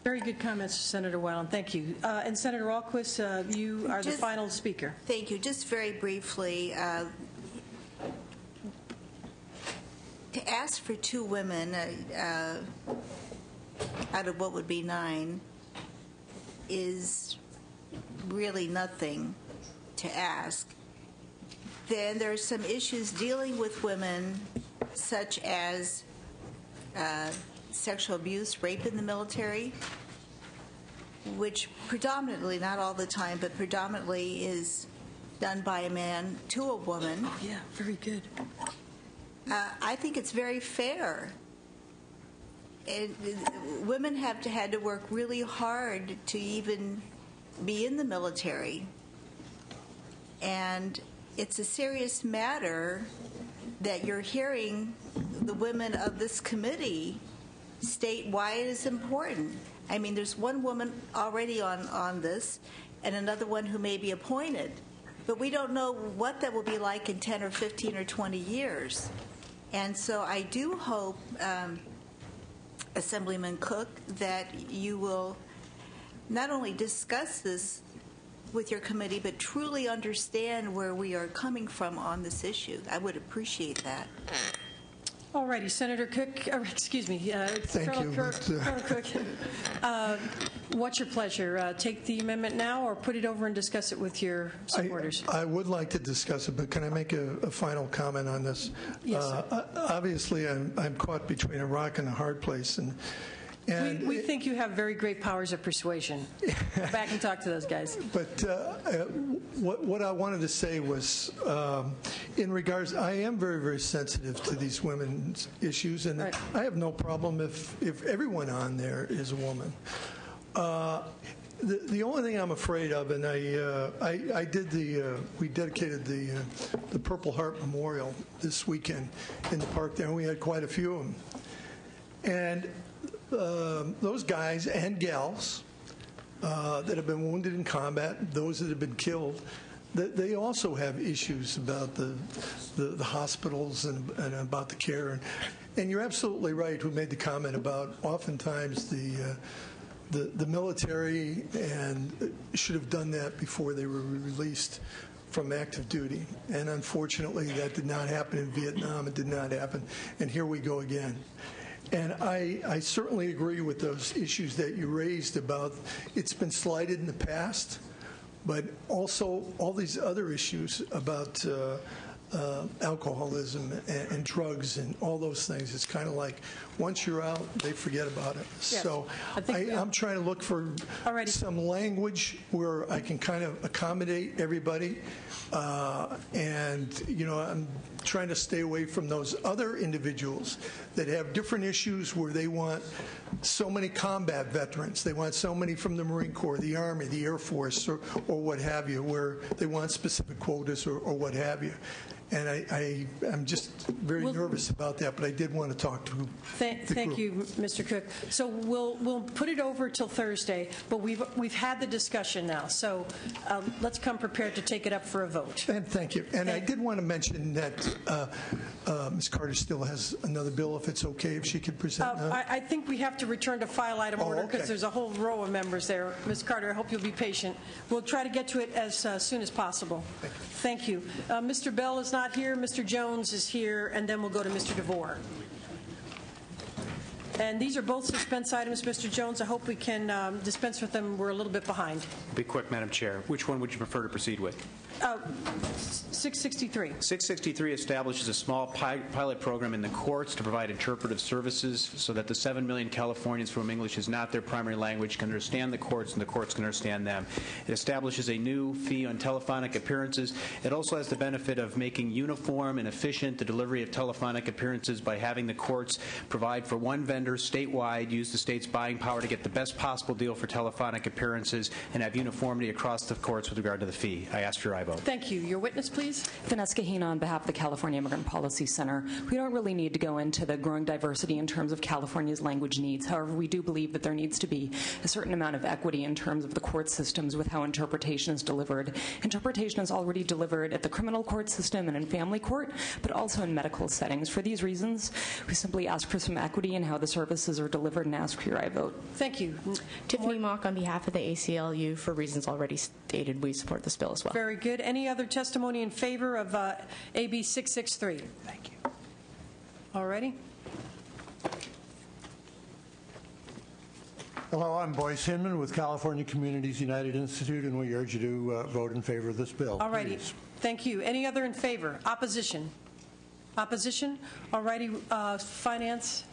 Very good comments, Senator Weiland. Thank you. And Senator Alquist, you are the final speaker. Thank you. Just very briefly, to ask for 2 women out of what would be 9 is really nothing to ask. Then there are some issues dealing with women, such as sexual abuse, rape in the military, which predominantly, not all the time, but predominantly is done by a man to a woman. Oh, yeah, very good. I think it's very fair. Women have had to work really hard to even be in the military. And it's a serious matter that you're hearing the women of this committee state why it is important. I mean, there's one woman already on this and another one who may be appointed. But we don't know what that will be like in 10 or 15 or 20 years. And so I do hope, Assemblyman Cook, that you will not only discuss this with your committee, but truly understand where we are coming from on this issue. I would appreciate that. All righty, Senator Cook, excuse me, Colonel Cook, what's your pleasure? Take the amendment now or put it over and discuss it with your supporters? I would like to discuss it, but can I make a final comment on this? Yes, sir. Obviously, I'm caught between a rock and a hard place. And we think you have very great powers of persuasion. Go back and talk to those guys. But what I wanted to say was, in regards, I am very, very sensitive to these women's issues, and right. I have no problem if everyone on there is a woman. The only thing I'm afraid of, and we dedicated the Purple Heart Memorial this weekend in the park there, and we had quite a few of them. And those guys and gals that have been wounded in combat, those that have been killed, they also have issues about the hospitals and about the care. And you're absolutely right who made the comment about oftentimes the military and should have done that before they were released from active duty. And unfortunately, that did not happen in Vietnam. It did not happen. And here we go again. And I certainly agree with those issues that you raised about it's been slighted in the past, but also all these other issues about alcoholism and drugs and all those things. It's kind of like once you're out, they forget about it. Yes. So I'm trying to look for some language where I can kind of accommodate everybody. And, I'm trying to stay away from those other individuals that have different issues where they want so many combat veterans. They want so many from the Marine Corps, the Army, the Air Force, or what have you, where they want specific quotas or what have you. And I'm just very nervous about that, but I did want to talk to Thank you, Mr. Cook. So we'll put it over till Thursday, but we've had the discussion now. So let's come prepared to take it up for a vote. And thank you. And I did want to mention that Ms. Carter still has another bill, if it's okay, if she could present now. I think we have to return to file item order because there's a whole row of members there. Ms. Carter, I hope you'll be patient. We'll try to get to it as soon as possible. Thank you. Mr. Bell is not here. Mr. Jones is here, and then we'll go to Mr. DeVore. And these are both suspense items, Mr. Jones. I hope we can dispense with them. We're a little bit behind. Be quick, Madam Chair. Which one would you prefer to proceed with? 663. 663 establishes a small pilot program in the courts to provide interpretive services so that the 7 million Californians for whom English is not their primary language can understand the courts and the courts can understand them. It establishes a new fee on telephonic appearances. It also has the benefit of making uniform and efficient the delivery of telephonic appearances by having the courts provide for one vendor vendors statewide use the state's buying power to get the best possible deal for telephonic appearances and have uniformity across the courts with regard to the fee. I ask for your aye vote. Thank you. Your witness, please. Vanessa Hina on behalf of the California Immigrant Policy Center. We don't really need to go into the growing diversity in terms of California's language needs. However, we do believe that there needs to be a certain amount of equity in terms of the court systems with how interpretation is delivered. Interpretation is already delivered at the criminal court system and in family court, but also in medical settings. For these reasons, we simply ask for some equity in how the services are delivered and ask for your aye vote. Thank you. Tiffany Mock on behalf of the ACLU. For reasons already stated, we support this bill as well. Very good. Any other testimony in favor of AB 663? Thank you. All righty. Hello, I'm Boyce Hinman with California Communities United Institute, and we urge you to vote in favor of this bill. All righty. Please. Thank you. Any other in favor? Opposition? Opposition? All righty. Finance?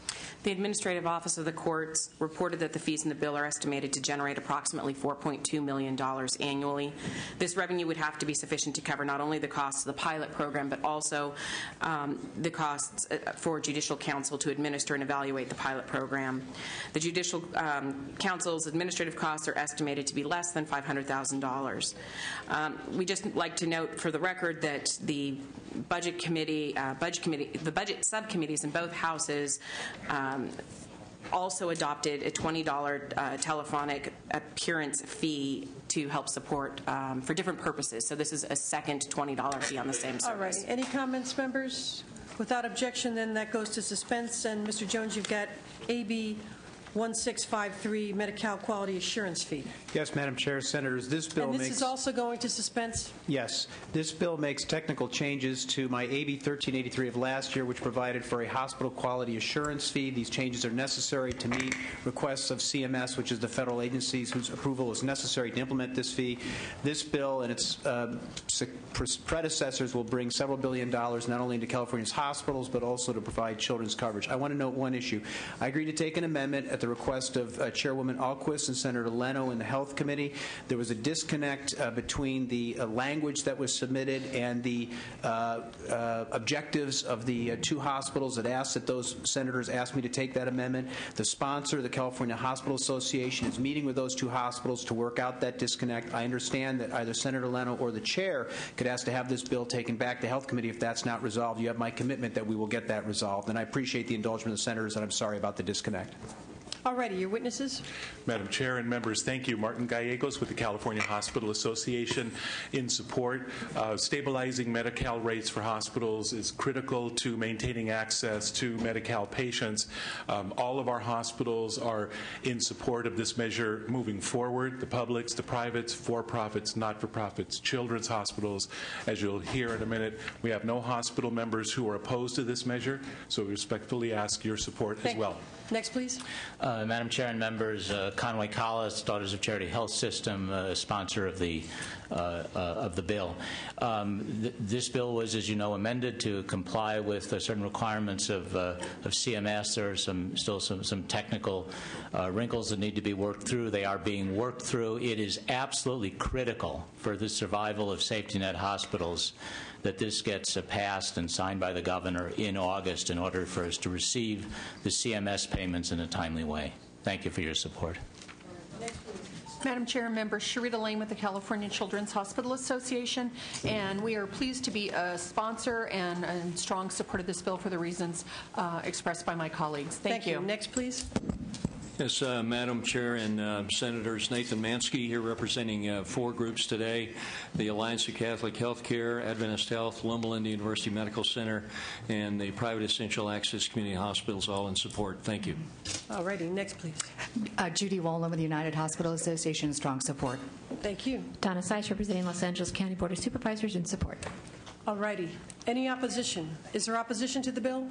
The Administrative Office of the Courts reported that the fees in the bill are estimated to generate approximately $4.2 million annually. This revenue would have to be sufficient to cover not only the costs of the pilot program, but also the costs for Judicial Council to administer and evaluate the pilot program. The Judicial Council's administrative costs are estimated to be less than $500,000. We just like to note for the record that the budget subcommittees in both houses also adopted a $20 telephonic appearance fee to help support for different purposes. So this is a second $20 fee on the same service. All right. Any comments, members? Without objection, then that goes to suspense. And Mr. Jones, you've got AB 1653, Medi-Cal Quality Assurance Fee. Yes, Madam Chair, Senators, this bill And this is also going to suspense? Yes. This bill makes technical changes to my AB 1383 of last year, which provided for a hospital quality assurance fee. These changes are necessary to meet requests of CMS, which is the federal agencies whose approval is necessary to implement this fee. This bill and its predecessors will bring several $billions not only into California's hospitals, but also to provide children's coverage. I want to note one issue. I agreed to take an amendment at the request of Chairwoman Alquist and Senator Leno in the Health Committee. There was a disconnect between the language that was submitted and the objectives of the two hospitals that asked that those senators asked me to take that amendment. The sponsor, the California Hospital Association, is meeting with those two hospitals to work out that disconnect. I understand that either Senator Leno or the chair could ask to have this bill taken back to Health Committee if that's not resolved. You have my commitment that we will get that resolved, and I appreciate the indulgence of the senators, and I'm sorry about the disconnect. All righty. Your witnesses? Madam Chair and members, thank you. Martin Gallegos with the California Hospital Association in support. Stabilizing Medi-Cal rates for hospitals is critical to maintaining access to Medi-Cal patients. All of our hospitals are in support of this measure moving forward. The publics, the privates, for-profits, not-for-profits, children's hospitals. As you'll hear in a minute, we have no hospital members who are opposed to this measure, so we respectfully ask your support as well. Next, please. Madam Chair and members, Conway Collis, Daughters of Charity Health System, sponsor of the bill. This bill was, as you know, amended to comply with certain requirements of CMS. There are still some technical wrinkles that need to be worked through. They are being worked through. It is absolutely critical for the survival of safety net hospitals that this gets passed and signed by the governor in August in order for us to receive the CMS payments in a timely way. Thank you for your support. Madam Chair and members, Sharita Lane with the California Children's Hospital Association, and we are pleased to be a sponsor and in strong support of this bill for the reasons expressed by my colleagues. Thank you. Next, please. Yes, Madam Chair and Senators, Nathan Mansky here representing four groups today: the Alliance for Catholic Healthcare, Adventist Health, Loma Linda University Medical Center, and the Private Essential Access Community Hospitals, all in support. Thank you. All righty. Next, please. Judy Wolin with the United Hospital Association, strong support. Thank you. Donna Seiss representing Los Angeles County Board of Supervisors, in support. All righty. Any opposition? Is there opposition to the bill?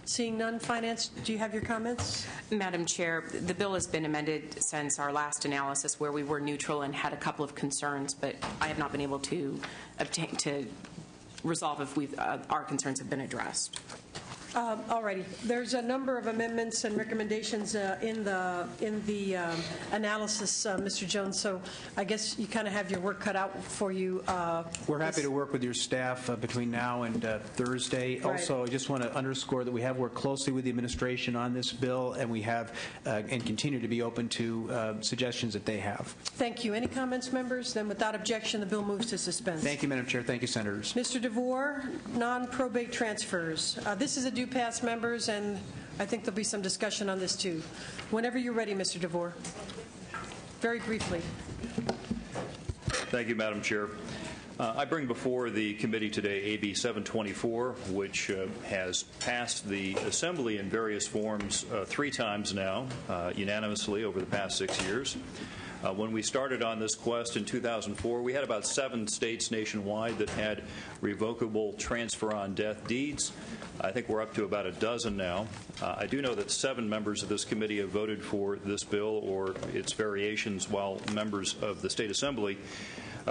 Seeing none, Finance, do you have your comments? Madam Chair, the bill has been amended since our last analysis where we were neutral and had a couple of concerns, but I have not been able to resolve if our concerns have been addressed. All righty. There's a number of amendments and recommendations in the analysis, Mr. Jones. So I guess you kind of have your work cut out for you. We're happy to work with your staff between now and Thursday. Right. Also, I just want to underscore that we have worked closely with the administration on this bill, and we have and continue to be open to suggestions that they have. Thank you. Any comments, members? Then, without objection, the bill moves to suspense. Thank you, Madam Chair. Thank you, Senators. Mr. DeVore, non-probate transfers. This is a due pass, members, and I think there'll be some discussion on this too. Whenever you're ready, Mr. DeVore. Very briefly. Thank you, Madam Chair. I bring before the committee today AB 724, which has passed the Assembly in various forms 3 times now, unanimously over the past 6 years. When we started on this quest in 2004, we had about 7 states nationwide that had revocable transfer on death deeds. I think we're up to about a dozen now. I do know that 7 members of this committee have voted for this bill or its variations, while members of the State Assembly.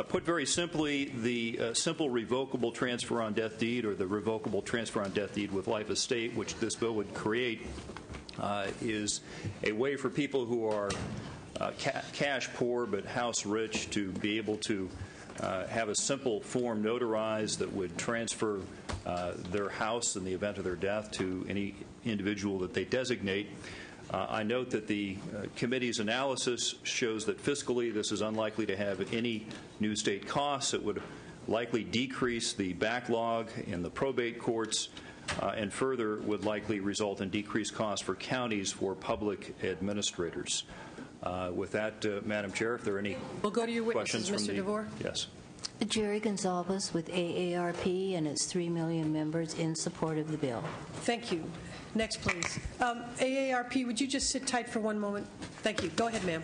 Put very simply, the simple revocable transfer on death deed, or the revocable transfer on death deed with life estate, which this bill would create, is a way for people who are cash poor but house rich to be able to have a simple form notarized that would transfer their house in the event of their death to any individual that they designate. I note that the committee's analysis shows that fiscally this is unlikely to have any new state costs. It would likely decrease the backlog in the probate courts and further would likely result in decreased costs for counties for public administrators. With that, Madam Chair, if there are any we'll go to your witnesses, questions Mr. DeVore. Yes. Jerry Gonzalez with AARP and its 3 million members in support of the bill. Thank you. Next, please. AARP, would you just sit tight for one moment? Thank you. Go ahead, ma'am.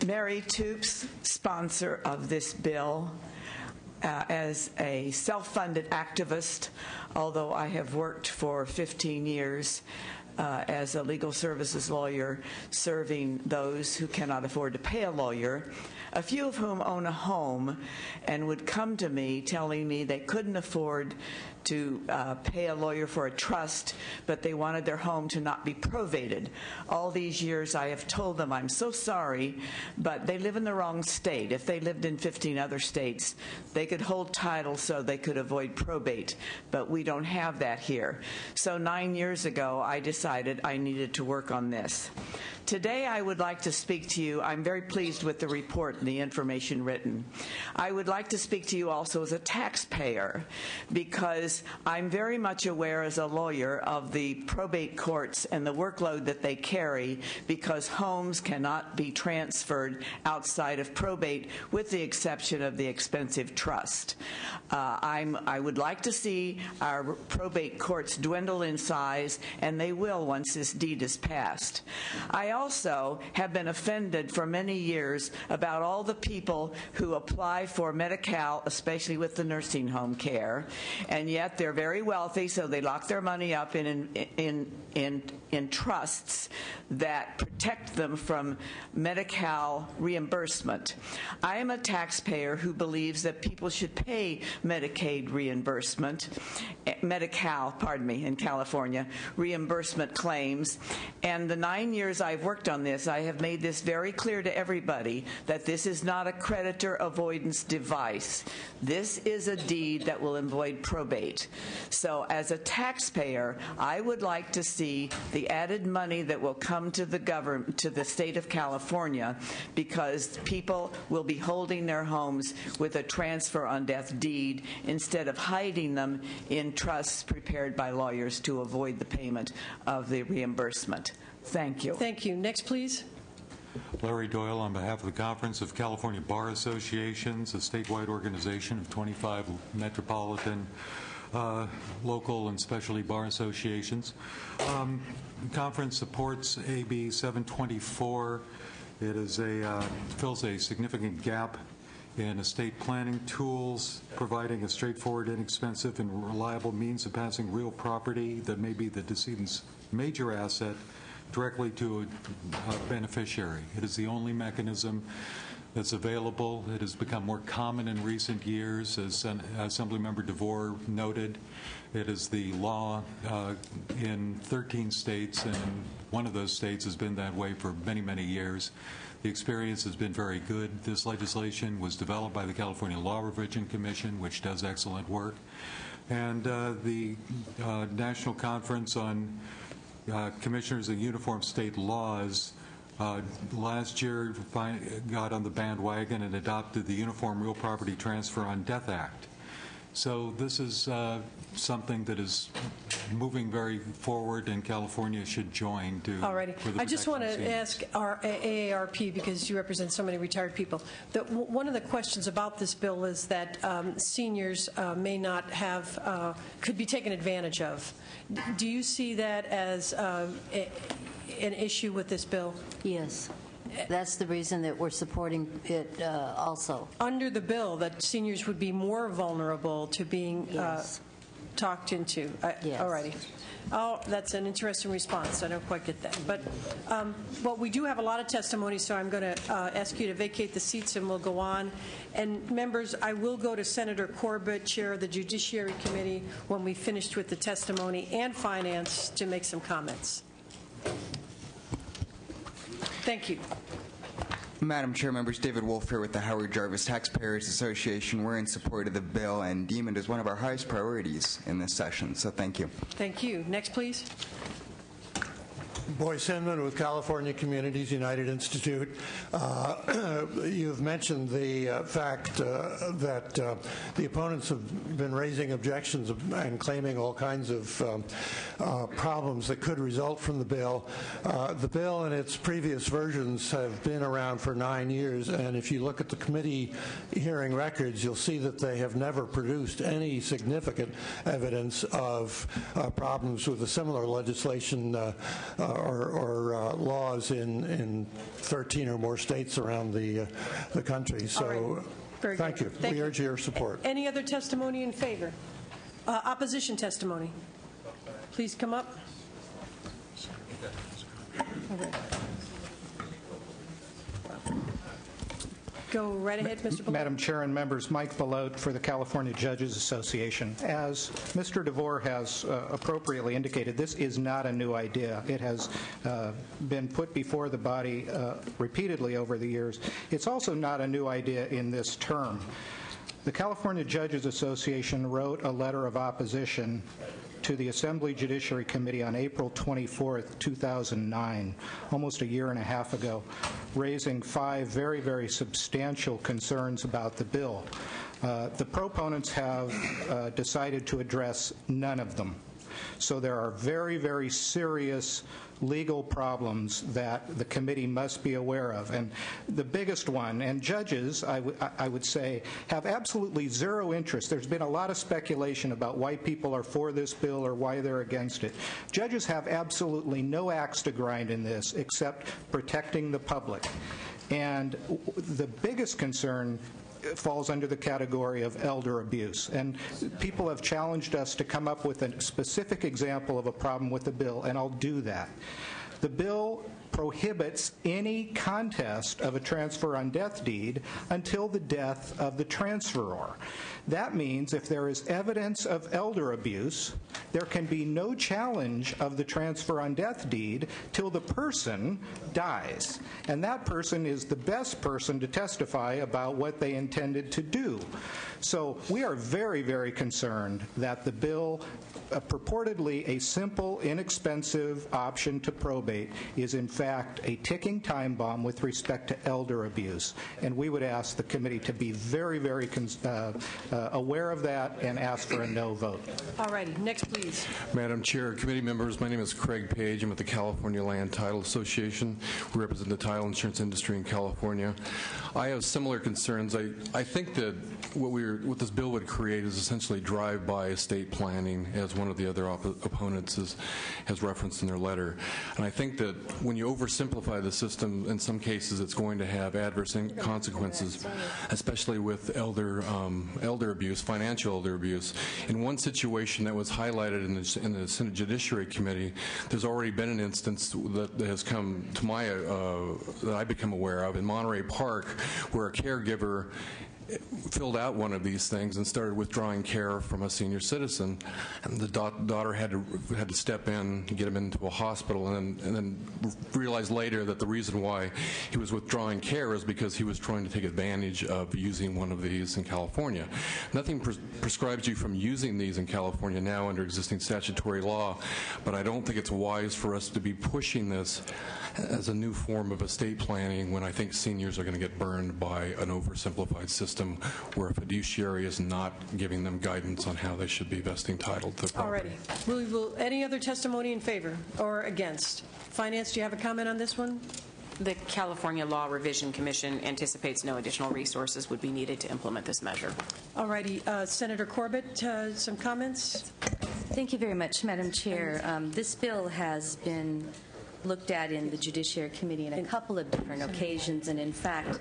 Mary Toops, sponsor of this bill. As a self-funded activist, although I have worked for 15 years as a legal services lawyer serving those who cannot afford to pay a lawyer, a few of whom own a home and would come to me telling me they couldn't afford to pay a lawyer for a trust, but they wanted their home to not be probated. All these years I have told them, I'm so sorry, but they live in the wrong state. If they lived in 15 other states, they could hold title so they could avoid probate, but we don't have that here. So 9 years ago, I decided I needed to work on this. Today, I would like to speak to you. I'm very pleased with the report and the information written. I would like to speak to you also as a taxpayer, because I'm very much aware as a lawyer of the probate courts and the workload that they carry, because homes cannot be transferred outside of probate with the exception of the expensive trust. I would like to see our probate courts dwindle in size, and they will once this deed is passed. I also have been offended for many years about all the people who apply for Medi-Cal, especially with the nursing home care, and yet they're very wealthy, so they lock their money up in trusts that protect them from Medi-Cal reimbursement. I am a taxpayer who believes that people should pay Medicaid reimbursement, Medi-Cal, pardon me, in California, reimbursement claims. And the 9 years I've worked on this, I have made this very clear to everybody that this is not a creditor avoidance device. This is a deed that will avoid probate. So as a taxpayer, I would like to see the added money that will come to the government, to the state of California, because people will be holding their homes with a transfer on death deed instead of hiding them in trusts prepared by lawyers to avoid the payment of the reimbursement. Thank you. Thank you. Next, please. Larry Doyle on behalf of the Conference of California Bar Associations, a statewide organization of 25 metropolitan, local, and specialty bar associations. The conference supports AB 724. It is fills a significant gap in estate planning tools, providing a straightforward, inexpensive, and reliable means of passing real property that may be the decedent's major asset directly to a beneficiary. It is the only mechanism that's available. It has become more common in recent years, as Assemblymember DeVore noted. It is the law in 13 states, and one of those states has been that way for many, many years. The experience has been very good. This legislation was developed by the California Law Revision Commission, which does excellent work. And the National Conference on Commissioners of Uniform State Laws last year got on the bandwagon and adopted the Uniform Real Property Transfer on Death Act. So this is something that is moving very forward, and California should join to. All righty. I just want to ask our AARP, because you represent so many retired people, that one of the questions about this bill is that seniors may not have, could be taken advantage of. Do you see that as an issue with this bill? Yes. That's the reason that we're supporting it also. Under the bill, that seniors would be more vulnerable to being talked into. Yes. All righty. Oh, that's an interesting response. I don't quite get that. But well, we do have a lot of testimony, so I'm going to ask you to vacate the seats and we'll go on. And members, I will go to Senator Corbett, Chair of the Judiciary Committee, when we finished with the testimony and finance to make some comments. Thank you. Madam Chair, members, David Wolf here with the Howard Jarvis Taxpayers Association. We're in support of the bill and deem it as one of our highest priorities in this session, so thank you. Thank you. Next, please. Boyce Hinman with California Communities United Institute. You've mentioned the fact that the opponents have been raising objections and claiming all kinds of problems that could result from the bill. The bill and its previous versions have been around for 9 years, and if you look at the committee hearing records, you'll see that they have never produced any significant evidence of problems with a similar legislation or laws in 13 or more states around the country. So thank you. We urge your support. Any other testimony in favor? Opposition testimony. Please come up. Go right ahead, Mr. Belote. Madam Chair and members, Mike Belote for the California Judges Association. As Mr. DeVore has appropriately indicated, this is not a new idea. It has been put before the body repeatedly over the years. It's also not a new idea in this term. The California Judges Association wrote a letter of opposition to the Assembly Judiciary Committee on April 24, 2009, almost a year and a half ago, raising 5 very, very substantial concerns about the bill. The proponents have decided to address none of them. So there are very, very serious legal problems that the committee must be aware of. And the biggest one, and judges, I would say, have absolutely zero interest. There's been a lot of speculation about why people are for this bill or why they're against it. Judges have absolutely no axe to grind in this except protecting the public. And the biggest concern falls under the category of elder abuse. And people have challenged us to come up with a specific example of a problem with the bill, and I'll do that. The bill prohibits any contest of a transfer on death deed until the death of the transferor. That means if there is evidence of elder abuse, there can be no challenge of the transfer on death deed till the person dies. And that person is the best person to testify about what they intended to do. So we are very, very concerned that the bill, purportedly a simple, inexpensive option to probate, is in fact a ticking time bomb with respect to elder abuse. And we would ask the committee to be very, very aware of that and ask for a no vote. All righty. Next, please. Madam Chair, committee members, my name is Craig Page. I'm with the California Land Title Association. We represent the title insurance industry in California. I have similar concerns. I think that what this bill would create is essentially drive-by estate planning, as one of the other opponents has referenced in their letter. And I think that when you oversimplify the system. In some cases, it's going to have adverse consequences, especially with elder abuse, financial elder abuse. In one situation that was highlighted in the Senate Judiciary Committee, there's already been an instance that has come to my that I've become aware of in Monterey Park, where a caregiver filled out one of these things and started withdrawing care from a senior citizen, and the daughter had to step in, get him into a hospital, and then realized later that the reason why he was withdrawing care is because he was trying to take advantage of using one of these in California. Nothing prescribes you from using these in California now under existing statutory law, but I don't think it's wise for us to be pushing this as a new form of estate planning when I think seniors are going to get burned by an oversimplified system where a fiduciary is not giving them guidance on how they should be vesting title to the property. Alrighty. Any other testimony in favor or against? Finance, do you have a comment on this one? The California Law Revision Commission anticipates no additional resources would be needed to implement this measure. Alrighty. Senator Corbett, some comments? Thank you very much, Madam Chair. This bill has been looked at in the Judiciary Committee on a couple of different occasions, and in fact,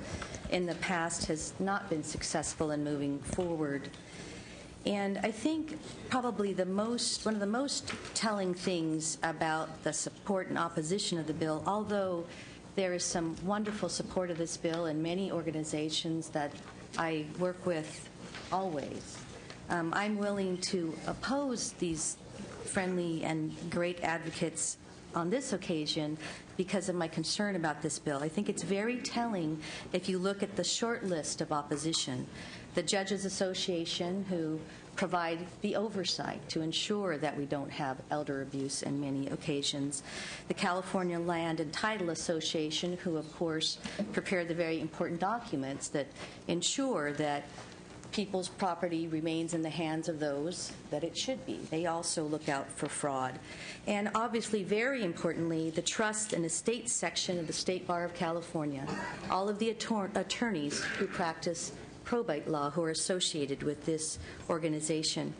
in the past has not been successful in moving forward. And I think probably one of the most telling things about the support and opposition of the bill, although there is some wonderful support of this bill in many organizations that I work with always, I'm willing to oppose these friendly and great advocates on this occasion because of my concern about this bill. I think it's very telling if you look at the short list of opposition. The Judges Association, who provide the oversight to ensure that we don't have elder abuse in many occasions. The California Land and Title Association, who of course prepare the very important documents that ensure that people's property remains in the hands of those that it should be. They also look out for fraud. And obviously, very importantly, the Trust and Estates section of the State Bar of California, all of the attorneys who practice probate law who are associated with this organization.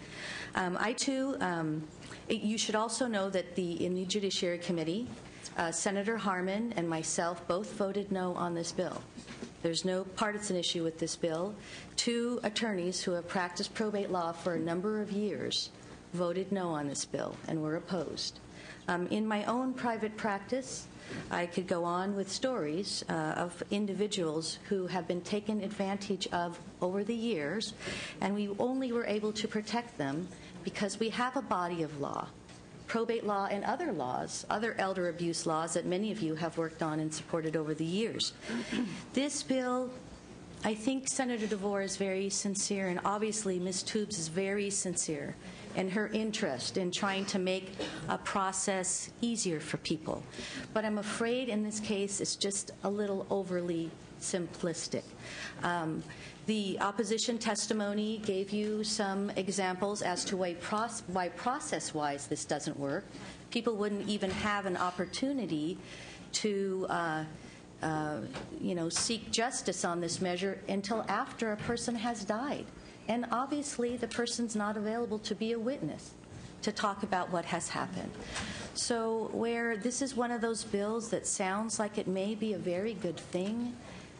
You should also know that in the Judiciary Committee, Senator Harmon and myself both voted no on this bill. There's no partisan issue with this bill. Two attorneys who have practiced probate law for a number of years voted no on this bill and were opposed. In my own private practice, I could go on with stories of individuals who have been taken advantage of over the years, and we only were able to protect them because we have a body of law, probate law and other laws, other elder abuse laws that many of you have worked on and supported over the years. This bill, I think Senator DeVore is very sincere, and obviously Ms. Tubes is very sincere in her interest in trying to make a process easier for people. But I'm afraid in this case it's just a little overly simplistic. The opposition testimony gave you some examples as to why process-wise this doesn't work. People wouldn't even have an opportunity to seek justice on this measure until after a person has died. And obviously, the person's not available to be a witness to talk about what has happened. So where this is one of those bills that sounds like it may be a very good thing,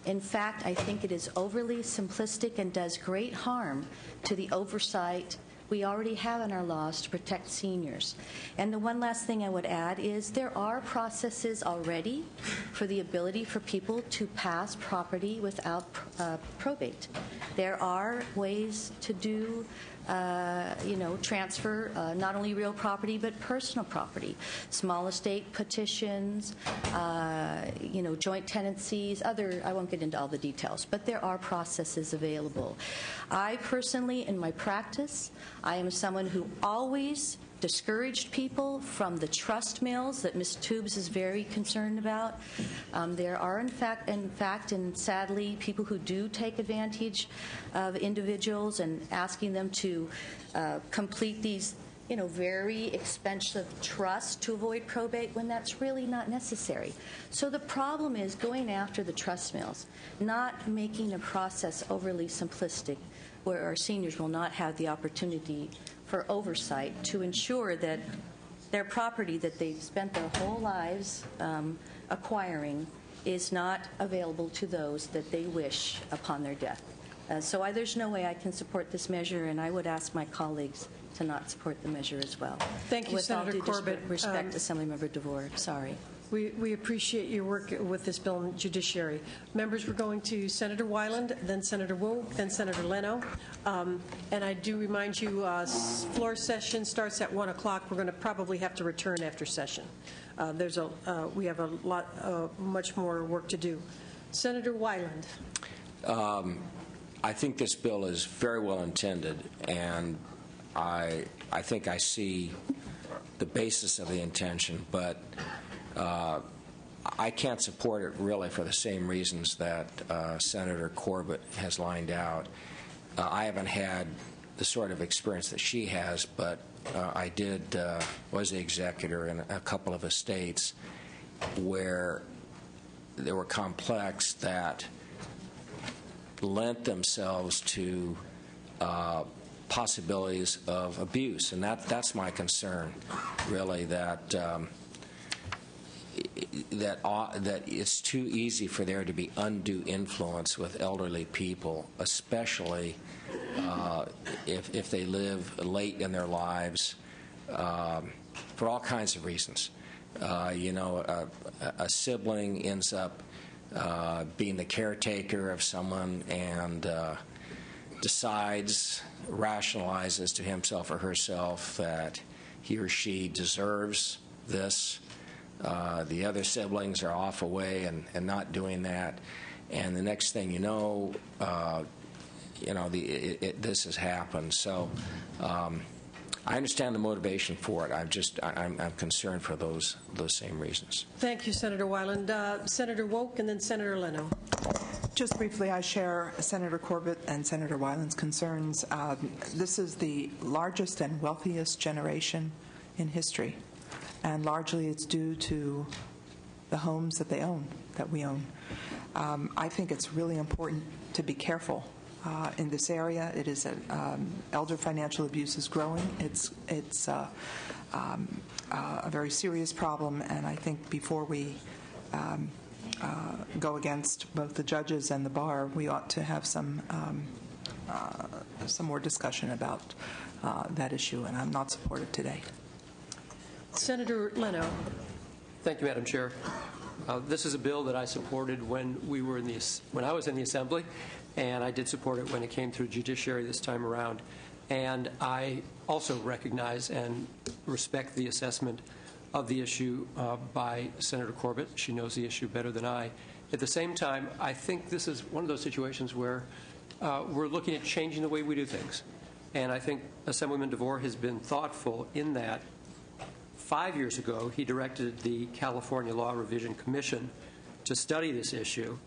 in fact, I think it is overly simplistic and does great harm to the oversight we already have in our laws to protect seniors. And the one last thing I would add is there are processes already for the ability for people to pass property without probate. There are ways to do transfer not only real property but personal property, small estate petitions, joint tenancies, I won't get into all the details, but there are processes available. I personally, in my practice, I am someone who always discouraged people from the trust mills that Ms. Tubes is very concerned about. There are, in fact, and sadly, people who do take advantage of individuals and asking them to complete these, very expensive trusts to avoid probate when that's really not necessary. So the problem is going after the trust mills, not making a process overly simplistic where our seniors will not have the opportunity for oversight to ensure that their property that they've spent their whole lives acquiring is not available to those that they wish upon their death. So there's no way I can support this measure, and I would ask my colleagues to not support the measure as well. Thank you, With Senator all due Corbett. respect, Assemblymember DeVore. Sorry. We appreciate your work with this bill in judiciary. Members, we're going to Senator Weiland, then Senator Wu, then Senator Leno. And I do remind you, floor session starts at 1 o'clock. We're going to probably have to return after session. We have a lot, much more work to do. Senator Weiland. I think this bill is very well intended, and I think I see the basis of the intention, but I can't support it really for the same reasons that Senator Corbett has lined out. I haven't had the sort of experience that she has, but I was the executor in a couple of estates where they were complex that lent themselves to possibilities of abuse, and that's my concern, really, that it's too easy for there to be undue influence with elderly people, especially if they live late in their lives, for all kinds of reasons. A sibling ends up being the caretaker of someone and rationalizes to himself or herself that he or she deserves this. The other siblings are off away and not doing that, and the next thing you know, this has happened. So I understand the motivation for it. I'm concerned for those same reasons. Thank you, Senator Weiland. Senator Woke, and then Senator Leno. Just briefly, I share Senator Corbett and Senator Weiland's concerns. This is the largest and wealthiest generation in history, and largely it's due to the homes that they own, that we own. I think it's really important to be careful in this area. It is elder financial abuse is growing. It's a very serious problem, and I think before we go against both the judges and the bar, we ought to have some more discussion about that issue, and I'm not supportive today. Senator Leno. Thank you, Madam Chair. This is a bill that I supported when I was in the Assembly, and I did support it when it came through judiciary this time around. And I also recognize and respect the assessment of the issue by Senator Corbett. She knows the issue better than I. At the same time, I think this is one of those situations where we're looking at changing the way we do things. And I think Assemblyman DeVore has been thoughtful in that 5 years ago, he directed the California Law Revision Commission to study this issue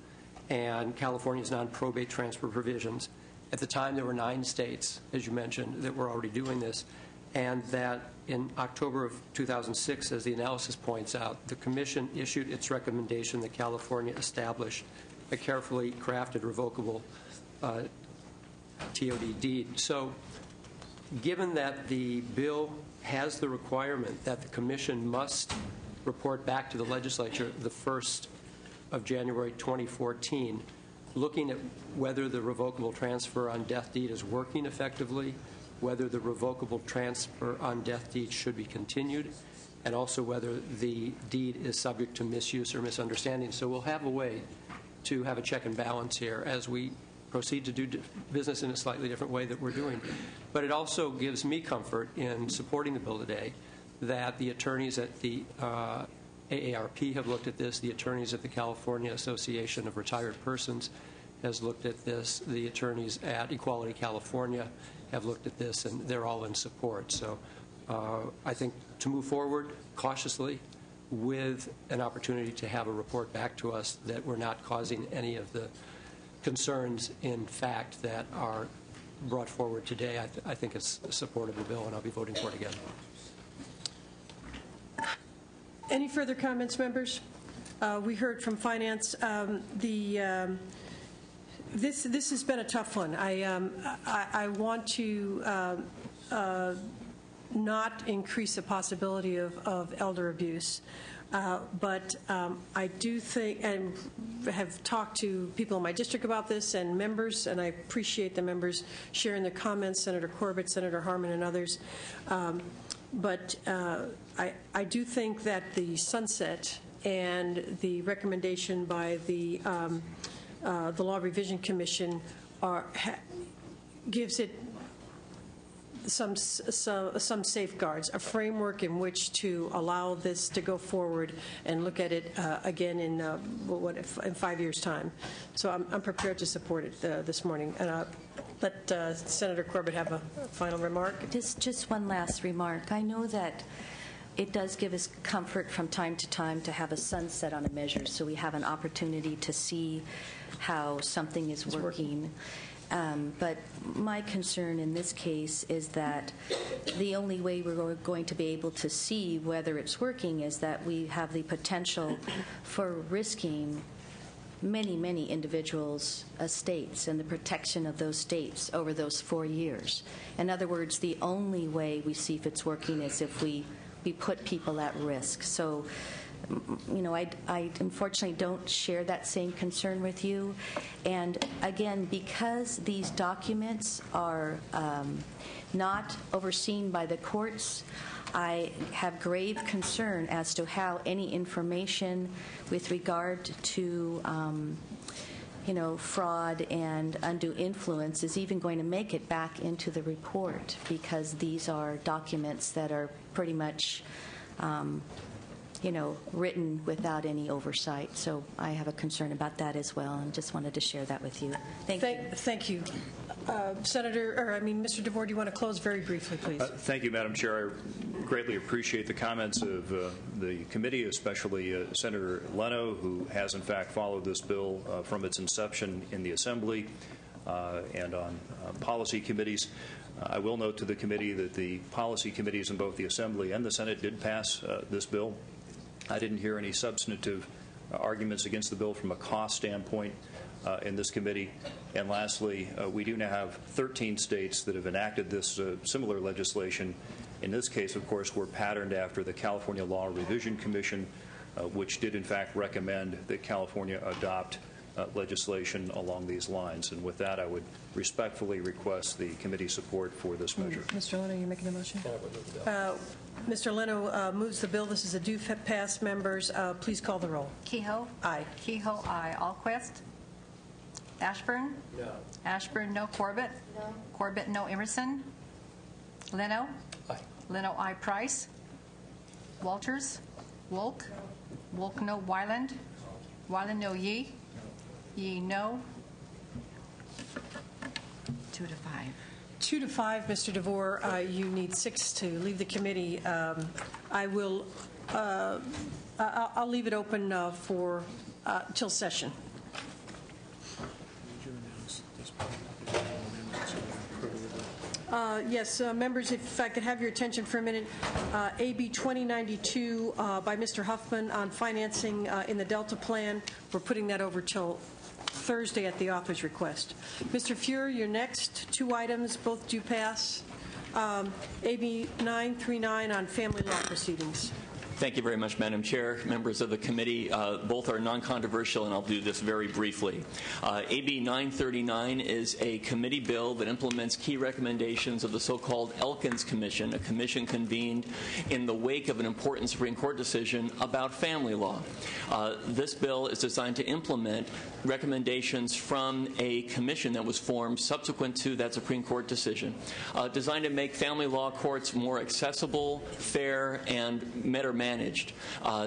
and California's non-probate transfer provisions. At the time, there were 9 states, as you mentioned, that were already doing this, and that in October of 2006, as the analysis points out, the Commission issued its recommendation that California establish a carefully crafted revocable TOD deed. So given that the bill has the requirement that the Commission must report back to the legislature the 1st of January 2014, looking at whether the revocable transfer on death deed is working effectively, whether the revocable transfer on death deed should be continued, and also whether the deed is subject to misuse or misunderstanding. So we'll have a way to have a check and balance here as we proceed to do business in a slightly different way that we're doing. But it also gives me comfort in supporting the bill today that the attorneys at the AARP have looked at this, the attorneys at the California Association of Retired Persons has looked at this, the attorneys at Equality California have looked at this, and they're all in support. So I think to move forward cautiously with an opportunity to have a report back to us that we're not causing any of the concerns, in fact, that are brought forward today, I think it's a supportable bill, and I'll be voting for it again. Any further comments, members? We heard from Finance. This has been a tough one. I want to not increase the possibility of elder abuse. But I do think, and have talked to people in my district about this and members, and I appreciate the members sharing their comments, Senator Corbett, Senator Harman, and others. But I do think that the sunset and the recommendation by the Law Revision Commission gives it some safeguards, a framework in which to allow this to go forward and look at it again in 5 years' time. So I'm prepared to support it this morning. And let Senator Corbett have a final remark. Just one last remark. I know that it does give us comfort from time to time to have a sunset on a measure, so we have an opportunity to see how something is working. But my concern in this case is that the only way we're going to be able to see whether it's working is that we have the potential for risking many, many individuals' estates and the protection of those states over those 4 years. In other words, the only way we see if it's working is if we put people at risk. So, I unfortunately don't share that same concern with you. And again, because these documents are not overseen by the courts, I have grave concern as to how any information with regard to fraud and undue influence is even going to make it back into the report, because these are documents that are pretty much written without any oversight. So I have a concern about that as well, and just wanted to share that with you. Thank you. Mr. DeVore, do you want to close very briefly, please? Thank you, Madam Chair. I greatly appreciate the comments of the committee, especially Senator Leno, who has in fact followed this bill from its inception in the Assembly and on policy committees. I will note to the committee that the policy committees in both the Assembly and the Senate did pass this bill. I didn't hear any substantive arguments against the bill from a cost standpoint in this committee. And lastly, we do now have 13 states that have enacted this similar legislation. In this case, of course, we're patterned after the California Law Revision Commission, which did in fact recommend that California adopt legislation along these lines. And with that, I would respectfully request the committee support for this measure. Mr. Leno, are you making a motion? Mr. Leno moves the bill. This is a due pass. Members, please call the roll. Kehoe? Aye. Kehoe, aye. Alquist? Ashburn? No. Ashburn, no. Corbett? No. Corbett, no. Emerson? Leno? Aye. Leno, aye. Price? Walters? Wolk? Wolk, no. Wyland? Wyland, no. Yee? Yee, no. 2 to 5. 2 to 5, Mr. DeVore. You need 6 to leave the committee. I'll leave it open for till session. Yes, members, if I could have your attention for a minute. AB 2092 by Mr. Huffman on financing in the Delta Plan. We're putting that over till Thursday at the author's request. Mr. Fuhrer, your next 2 items, both do pass. AB 939 on family law proceedings. Thank you very much, Madam Chair, members of the committee. Both are non-controversial, and I'll do this very briefly. AB 939 is a committee bill that implements key recommendations of the so-called Elkins Commission, a commission convened in the wake of an important Supreme Court decision about family law. This bill is designed to implement recommendations from a commission that was formed subsequent to that Supreme Court decision, designed to make family law courts more accessible, fair, and better managed,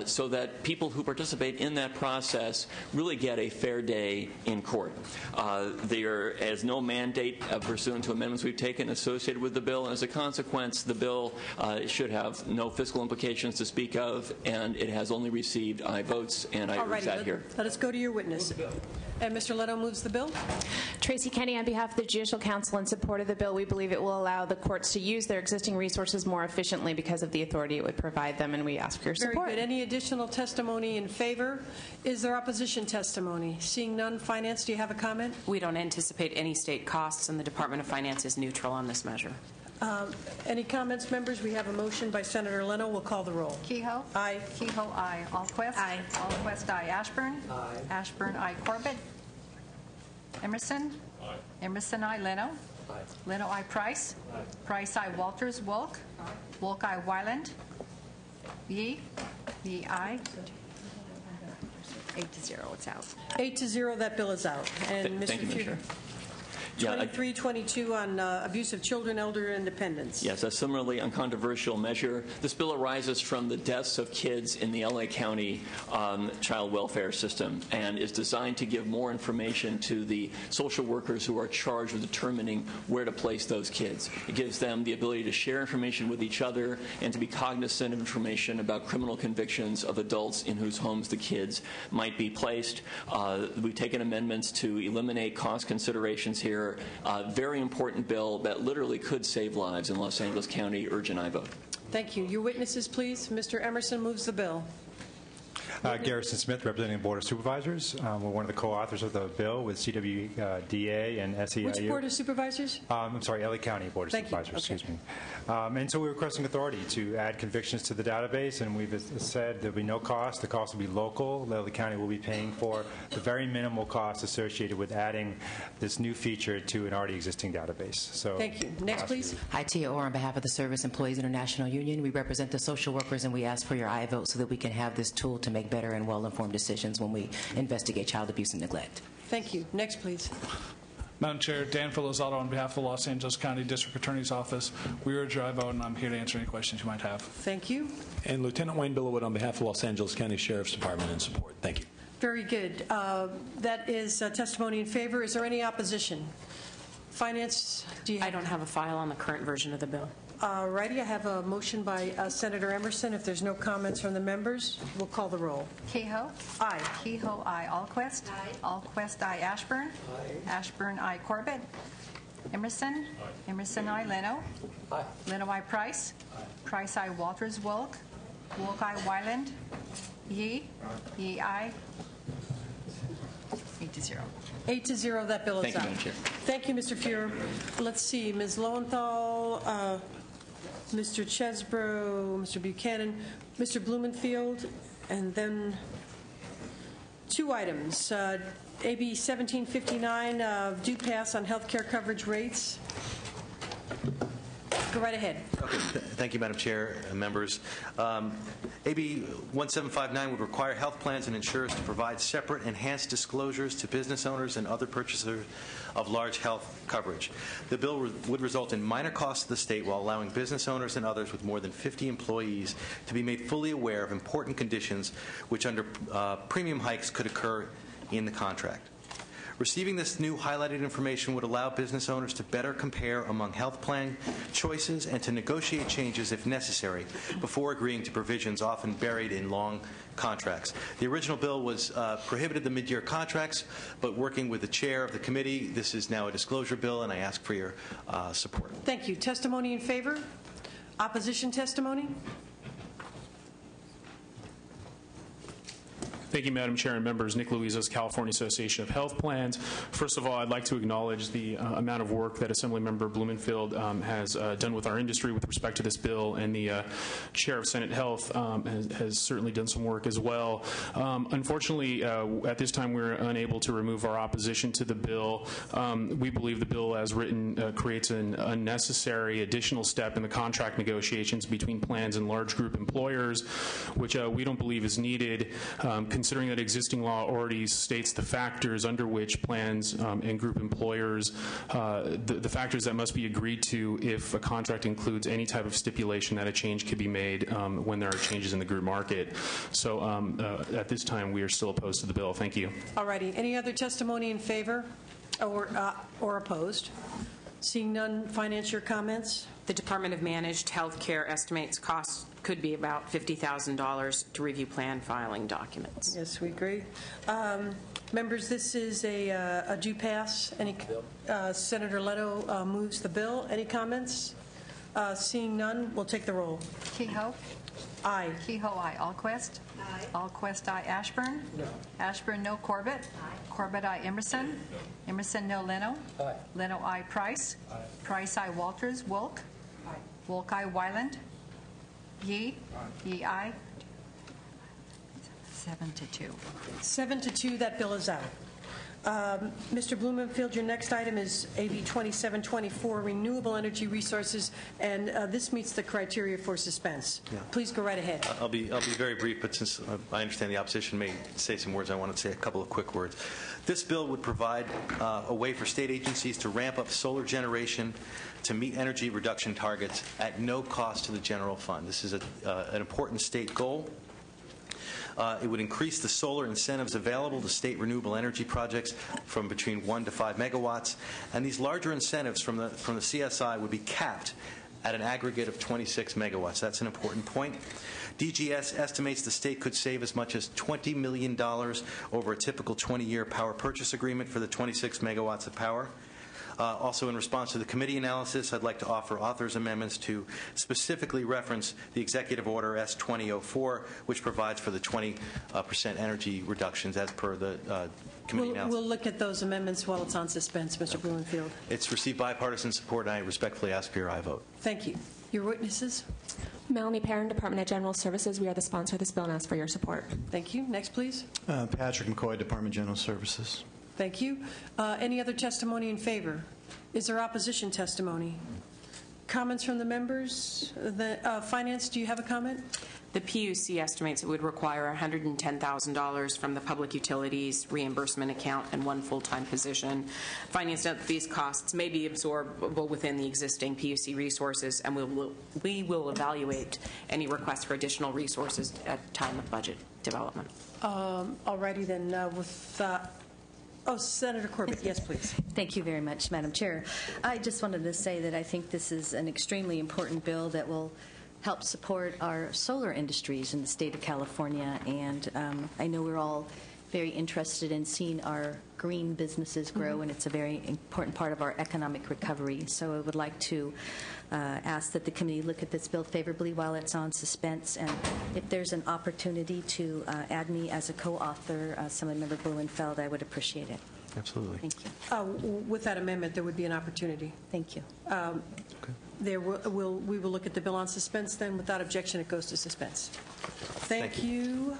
so that people who participate in that process really get a fair day in court. There is no mandate pursuant to amendments we've taken associated with the bill, and as a consequence, the bill should have no fiscal implications to speak of, and it has only received aye votes, and I urge that here. Let us go to your witness. And Mr. Leno moves the bill. Tracy Kenny, on behalf of the Judicial Council, in support of the bill. We believe it will allow the courts to use their existing resources more efficiently because of the authority it would provide them, and we ask for your support. Very good. Any additional testimony in favor? Is there opposition testimony? Seeing none, Finance, do you have a comment? We don't anticipate any state costs, and the Department of Finance is neutral on this measure. Any comments, members? We have a motion by Senator Leno. We'll call the roll. Kehoe? Aye. Kehoe, aye. Allquist? Aye. Allquist, aye. Ashburn? Aye. Ashburn, aye. Corbett? Emerson? Aye. Emerson, aye. Leno? Aye. Leno, aye. Price? Aye. Price, aye. Walters? Wolk? Wolk, aye. Wyland? Yee? Yee, aye. 8-0, it's out. 8-0, that bill is out. And Thank you, Mr. Chair. 2322 on abuse of children, elder independence. Yes, a similarly uncontroversial measure. This bill arises from the deaths of kids in the LA County child welfare system and is designed to give more information to the social workers who are charged with determining where to place those kids. It gives them the ability to share information with each other and to be cognizant of information about criminal convictions of adults in whose homes the kids might be placed. We've taken amendments to eliminate cost considerations here. Very important bill that literally could save lives in Los Angeles County. Urge an aye vote. Thank you. Your witnesses, please. Mr. Emerson moves the bill. Garrison Smith, representing the Board of Supervisors. We're one of the co-authors of the bill with CWDA and SEIU. Which Board of Supervisors? I'm sorry, LA County Board of Supervisors, excuse me. And so we're requesting authority to add convictions to the database, and we've said there'll be no cost. The cost will be local. LA County will be paying for the very minimal cost associated with adding this new feature to an already existing database. So, thank you. Next, please. Hi, Tia Orr on behalf of the Service Employees International Union. We represent the social workers, and we ask for your aye vote so that we can have this tool to make better and well-informed decisions when we investigate child abuse and neglect. Thank you. Next, please. Madam Chair, Dan Filozzato on behalf of the Los Angeles County District Attorney's Office. We urge your aye vote, and I'm here to answer any questions you might have. Thank you. And Lieutenant Wayne Billowwood on behalf of Los Angeles County Sheriff's Department in support. Thank you. Very good. That is testimony in favor. Is there any opposition? Finance, I don't have a file on the current version of the bill. All righty. I have a motion by Senator Emerson. If there's no comments from the members, we'll call the roll. Kehoe? Aye. Kehoe, aye. Allquist? Aye. Allquist, aye. Ashburn? Aye. Ashburn, aye. Corbett? Emerson? Aye. Emerson, aye. Leno? Aye. Leno, aye. Price? Aye. Price, aye. Walters? Wolk? Wolk, aye. Wyland? Yee? Yee, aye. 8-0. 8-0, that bill is out. Thank you, Madam Chair. Thank you, Mr. Fuhrer. Let's see, Ms. Lowenthal, Mr. Chesbrough, Mr. Buchanan, Mr. Blumenfield, and then two items. AB 1759, due pass on health care coverage rates. Go right ahead. Okay. Thank you, Madam Chair and members. AB 1759 would require health plans and insurers to provide separate enhanced disclosures to business owners and other purchasers of large health coverage. The bill would result in minor costs to the state while allowing business owners and others with more than 50 employees to be made fully aware of important conditions which under premium hikes could occur in the contract. Receiving this new highlighted information would allow business owners to better compare among health plan choices and to negotiate changes if necessary before agreeing to provisions often buried in long contracts. The original bill was prohibited the mid-year contracts, but working with the chair of the committee, this is now a disclosure bill, and I ask for your support. Thank you. Testimony in favor? Opposition testimony? Thank you, Madam Chair and members. Nick Luizos, California Association of Health Plans. First of all, I'd like to acknowledge the amount of work that Assemblymember Blumenfield has done with our industry with respect to this bill, and the Chair of Senate Health has certainly done some work as well. Unfortunately, at this time, we're unable to remove our opposition to the bill. We believe the bill as written creates an unnecessary additional step in the contract negotiations between plans and large group employers, which we don't believe is needed, considering that existing law already states the factors under which plans and group employers, the factors that must be agreed to if a contract includes any type of stipulation that a change could be made when there are changes in the group market. So at this time, we are still opposed to the bill. Thank you. All righty. Any other testimony in favor or opposed? Seeing none, finance, your comments? The Department of Managed Health Care estimates costs could be about $50,000 to review plan filing documents. Yes, we agree. Members, this is a due pass. Senator Leto moves the bill. Any comments? Seeing none, we'll take the roll. Kehoe? Aye. Kehoe, aye. Allquist? Aye. Allquist, aye. Ashburn? No. Ashburn, no. Corbett? Aye. Corbett, aye. Emerson? No. Emerson, no. Leno? Aye. Leno, aye. Price? Aye. Price, aye. Walters? Wolk? Wolki, Wyland. Yee. Yee, aye. 7-2. 7-2, that bill is out. Mr. Blumenfield, your next item is AB 2724, Renewable Energy Resources, and this meets the criteria for suspense. Yeah. Please go right ahead. I'll be very brief, but since I understand the opposition may say some words, I want to say a couple of quick words. This bill would provide a way for state agencies to ramp up solar generation to meet energy reduction targets at no cost to the general fund. This is an important state goal. It would increase the solar incentives available to state renewable energy projects from between 1 to 5 megawatts, and these larger incentives from the CSI would be capped at an aggregate of 26 megawatts. That's an important point. DGS estimates the state could save as much as $20 million over a typical 20-year power purchase agreement for the 26 megawatts of power. Also, in response to the committee analysis, I'd like to offer authors' amendments to specifically reference the Executive Order S-2004, which provides for the 20% energy reductions as per the committee analysis. We'll look at those amendments while it's on suspense, Mr. Blumenfield. It's received bipartisan support, and I respectfully ask for your aye vote. Thank you. Your witnesses? Melanie Perrin, Department of General Services. We are the sponsor of this bill and ask for your support. Thank you. Next, please. Patrick McCoy, Department of General Services. Thank you. Any other testimony in favor? Is there opposition testimony? Comments from the members? Finance, do you have a comment? The PUC estimates it would require $110,000 from the Public Utilities Reimbursement Account and one full-time position. Finance notes that these costs may be absorbable within the existing PUC resources, and we will evaluate any requests for additional resources at time of budget development. All righty then. Senator Corbett, yes, please. Thank you very much, Madam Chair. I just wanted to say that I think this is an extremely important bill that will help support our solar industries in the state of California, and I know we're all very interested in seeing our green businesses grow, and it's a very important part of our economic recovery. So I would like to ask that the committee look at this bill favorably while it's on suspense, and if there's an opportunity to add me as a co-author, Assemblymember Blumenfeld, I would appreciate it. Absolutely. Thank you. With that amendment, there would be an opportunity. Thank you. We will look at the bill on suspense then. Without objection, it goes to suspense. Thank you.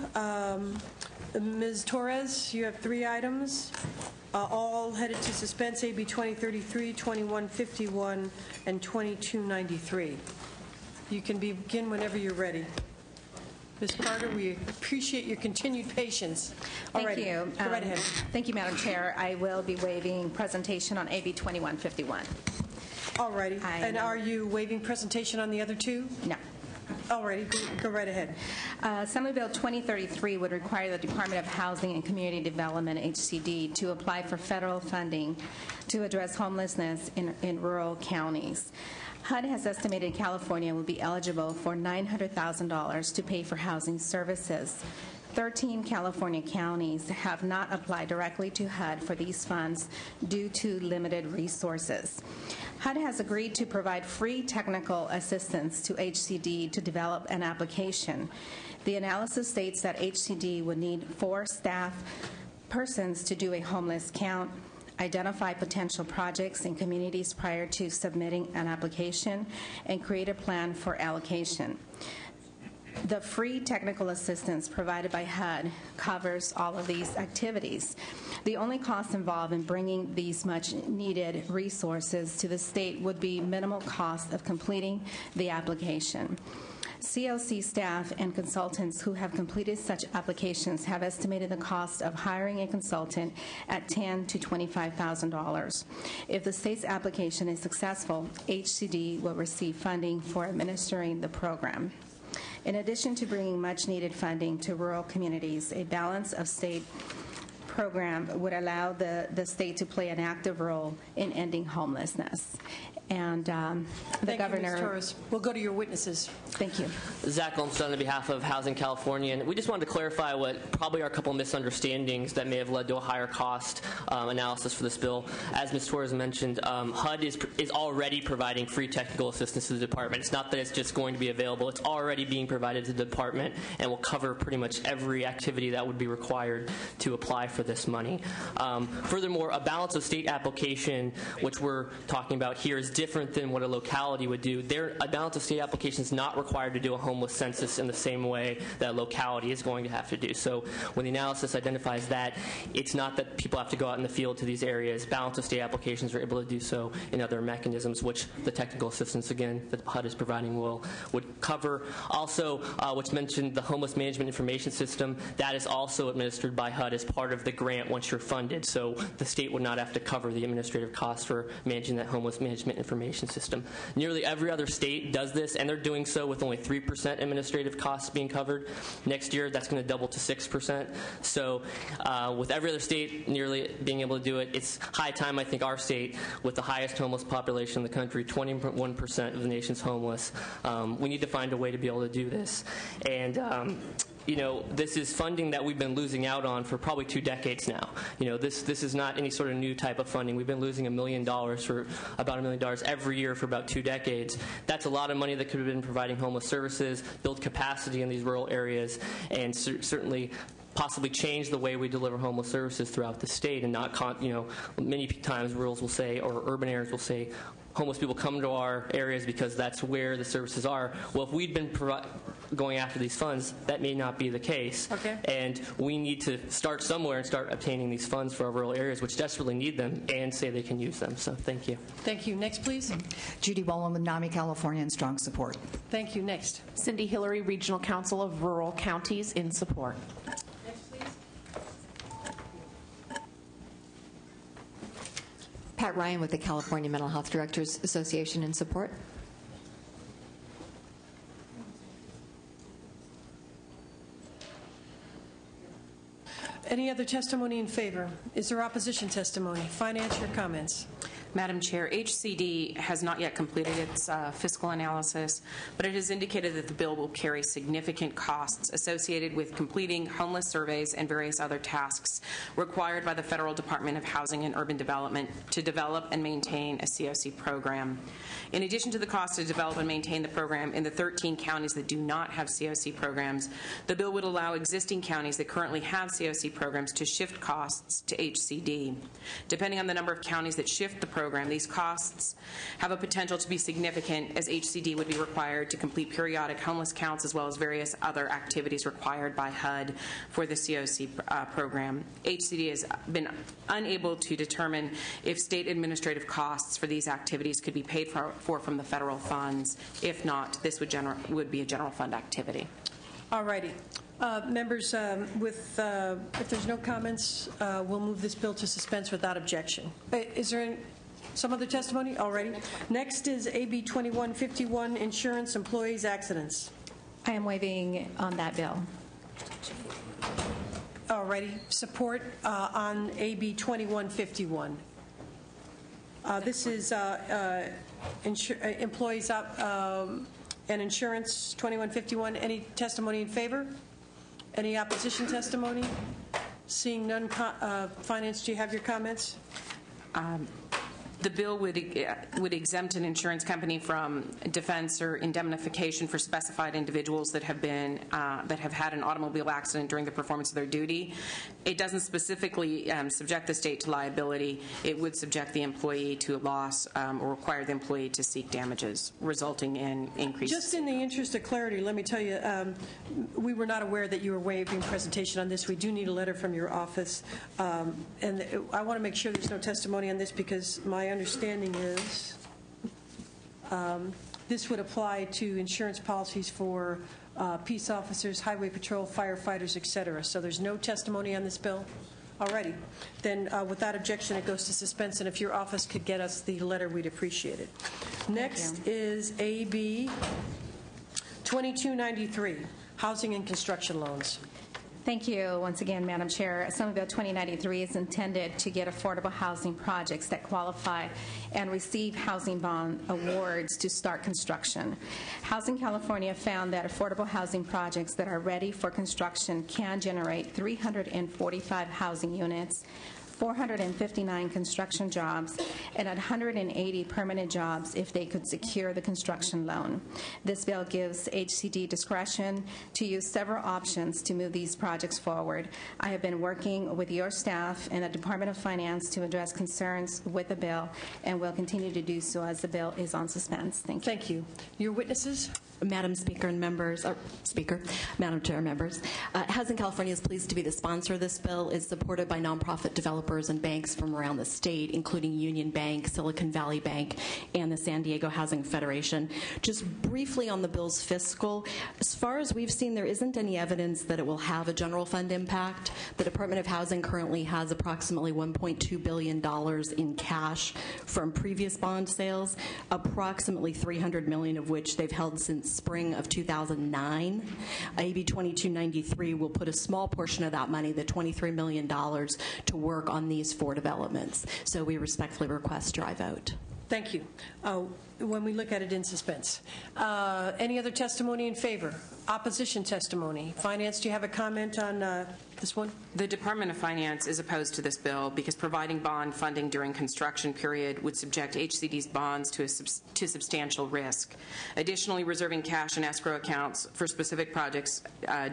Ms. Torres, you have 3 items, all headed to suspense, AB 2033, 2151, and 2293. You can begin whenever you're ready. Ms. Carter, we appreciate your continued patience. Thank you. Go right ahead. Thank you, Madam Chair. I will be waiving presentation on AB 2151. All righty. And are you waiving presentation on the other 2? No. All righty. Go right ahead. Assembly Bill 2033 would require the Department of Housing and Community Development, HCD, to apply for federal funding to address homelessness in rural counties. HUD has estimated California will be eligible for $900,000 to pay for housing services. 13 California counties have not applied directly to HUD for these funds due to limited resources. HUD has agreed to provide free technical assistance to HCD to develop an application. The analysis states that HCD would need 4 staff persons to do a homeless count, identify potential projects in communities prior to submitting an application, and create a plan for allocation. The free technical assistance provided by HUD covers all of these activities. The only cost involved in bringing these much-needed resources to the state would be minimal cost of completing the application. CLC staff and consultants who have completed such applications have estimated the cost of hiring a consultant at $10,000 to $25,000. If the state's application is successful, HCD will receive funding for administering the program. In addition to bringing much-needed funding to rural communities, a balance of state program would allow the state to play an active role in ending homelessness. And the governor. Ms. Torres. We'll go to your witnesses. Thank you. Zach Olmstead on behalf of Housing California. And we just wanted to clarify what probably are a couple of misunderstandings that may have led to a higher cost analysis for this bill. As Ms. Torres mentioned, HUD is already providing free technical assistance to the department. It's not that it's just going to be available. It's already being provided to the department and will cover pretty much every activity that would be required to apply for this money. Furthermore, a balance of state application, which we're talking about here, is different than what a locality would do. A balance of state application is not required to do a homeless census in the same way that a locality is going to have to do. So when the analysis identifies that, it's not that people have to go out in the field to these areas. Balance of state applications are able to do so in other mechanisms, which the technical assistance, again, that HUD is providing would cover. Also, what's mentioned, the homeless management information system, that is also administered by HUD as part of the grant once you're funded. So the state would not have to cover the administrative costs for managing that homeless management information system. Nearly every other state does this, and they're doing so with only 3% administrative costs being covered. Next year, that's going to double to 6%. So with every other state nearly being able to do it, it's high time, I think, our state, with the highest homeless population in the country, 21% of the nation's homeless, we need to find a way to be able to do this. And this is funding that we've been losing out on for probably 2 decades now. This is not any sort of new type of funding. We've been losing $1 million for about $1 million every year for about 2 decades. That's a lot of money that could have been providing homeless services, build capacity in these rural areas, and certainly possibly change the way we deliver homeless services throughout the state, and not, many times rurals will say, or urban areas will say, homeless people come to our areas because that's where the services are. Well, if we'd been going after these funds, that may not be the case. Okay. And we need to start somewhere and start obtaining these funds for our rural areas, which desperately need them, and say they can use them. So thank you. Thank you. Next, please. Judy Boland with NAMI California in strong support. Thank you. Next. Cindy Hillary, Regional Council of Rural Counties, in support. Pat Ryan with the California Mental Health Directors Association in support. Any other testimony in favor? Is there opposition testimony? Finance, your comments. Madam Chair, HCD has not yet completed its fiscal analysis, but it has indicated that the bill will carry significant costs associated with completing homeless surveys and various other tasks required by the Federal Department of Housing and Urban Development to develop and maintain a COC program. In addition to the cost to develop and maintain the program in the 13 counties that do not have COC programs, the bill would allow existing counties that currently have COC programs to shift costs to HCD. Depending on the number of counties that shift the program, these costs have a potential to be significant, as HCD would be required to complete periodic homeless counts as well as various other activities required by HUD for the COC program. HCD has been unable to determine if state administrative costs for these activities could be paid for from the federal funds. If not, this would be a general fund activity. All righty. Members, if there's no comments, we'll move this bill to suspense without objection. Is there some other testimony? Already. Next is AB 2151, Insurance Employees Accidents. I am waiving on that bill. Alrighty. Support on AB 2151. This is Employees and Insurance 2151. Any testimony in favor? Any opposition testimony? Seeing none, Finance, do you have your comments? The bill would exempt an insurance company from defense or indemnification for specified individuals that have been that have had an automobile accident during the performance of their duty. It doesn't specifically subject the state to liability. It would subject the employee to a loss or require the employee to seek damages, resulting in increased. Just in the interest of clarity, let me tell you, we were not aware that you were waiving presentation on this. We do need a letter from your office, and I want to make sure there's no testimony on this, because my understanding is this would apply to insurance policies for peace officers, highway patrol, firefighters, etc. So there's no testimony on this bill? Alrighty. Then without objection, it goes to suspense, and if your office could get us the letter, we'd appreciate it. Next is AB 2293, Housing and Construction Loans. Thank you once again, Madam Chair. Assembly Bill 2093 is intended to get affordable housing projects that qualify and receive housing bond awards to start construction. Housing California found that affordable housing projects that are ready for construction can generate 345 housing units, 459 construction jobs, and 180 permanent jobs if they could secure the construction loan. This bill gives HCD discretion to use several options to move these projects forward. I have been working with your staff and the Department of Finance to address concerns with the bill and will continue to do so as the bill is on suspense. Thank you. Thank you. Your witnesses? Madam Speaker and members, Madam Chair, members, Housing California is pleased to be the sponsor of this bill. It's supported by nonprofit developers and banks from around the state, including Union Bank, Silicon Valley Bank, and the San Diego Housing Federation. Just briefly on the bill's fiscal, as far as we've seen, there isn't any evidence that it will have a general fund impact. The Department of Housing currently has approximately $1.2 billion in cash from previous bond sales, approximately $300 million of which they've held since spring of 2009. AB 2293 will put a small portion of that money, the $23 million, to work on these 4 developments. So we respectfully request your vote. Thank you. When we look at it in suspense. Any other testimony in favor? Opposition testimony. Finance, do you have a comment on this one? The Department of Finance is opposed to this bill because providing bond funding during construction period would subject HCD's bonds to substantial risk. Additionally, reserving cash in escrow accounts for specific projects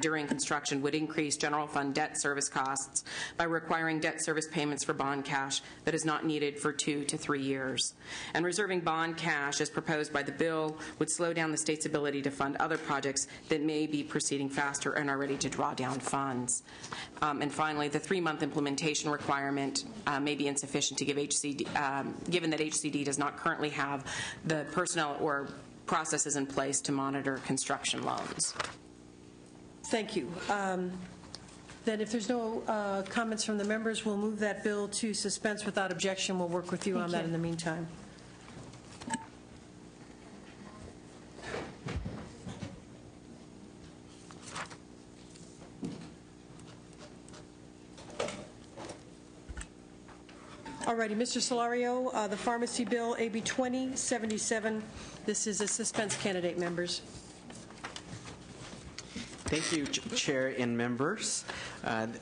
during construction would increase general fund debt service costs by requiring debt service payments for bond cash that is not needed for 2 to 3 years. And reserving bond cash, as proposed by the bill, would slow down the state's ability to fund other projects that may be proceeding faster and are ready to draw down funds. And finally, the 3-month implementation requirement may be insufficient to give HCD, given that HCD does not currently have the personnel or processes in place to monitor construction loans. Thank you. Then if there's no comments from the members, we'll move that bill to suspense without objection. We'll work with you on that in the meantime. All righty, Mr. Solario, the pharmacy bill, AB 2077. This is a suspense candidate, members. Thank you, Chair and members.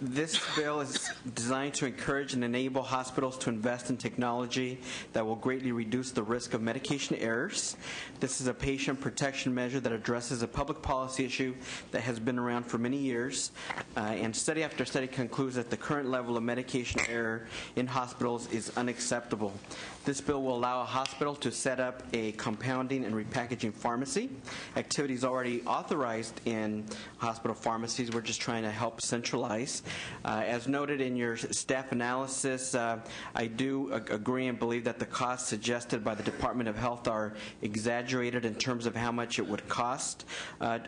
This bill is designed to encourage and enable hospitals to invest in technology that will greatly reduce the risk of medication errors. This is a patient protection measure that addresses a public policy issue that has been around for many years, and study after study concludes that the current level of medication error in hospitals is unacceptable. This bill will allow a hospital to set up a compounding and repackaging pharmacy. Activities already authorized in hospital pharmacies. We're just trying to help centralize. As noted in your staff analysis, I do agree and believe that the costs suggested by the Department of Health are exaggerated in terms of how much it would cost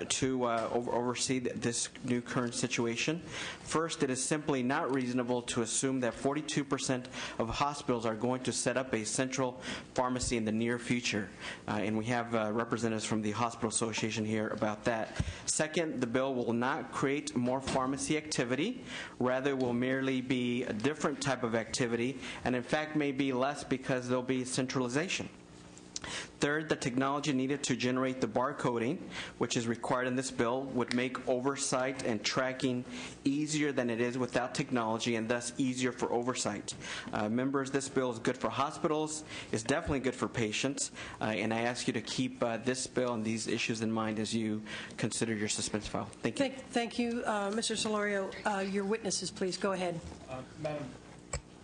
to oversee this new current situation. First, it is simply not reasonable to assume that 42% of hospitals are going to set up a central pharmacy in the near future, and we have representatives from the Hospital Association here about that. Second, the bill will not create more pharmacy activity. Rather, it will merely be a different type of activity, and in fact may be less because there will be centralization. Third, the technology needed to generate the barcoding, which is required in this bill, would make oversight and tracking easier than it is without technology, and thus easier for oversight. Members, this bill is good for hospitals, it's definitely good for patients, and I ask you to keep this bill and these issues in mind as you consider your suspense file. Thank you. Thank you, Mr. Solario. Your witnesses, please go ahead.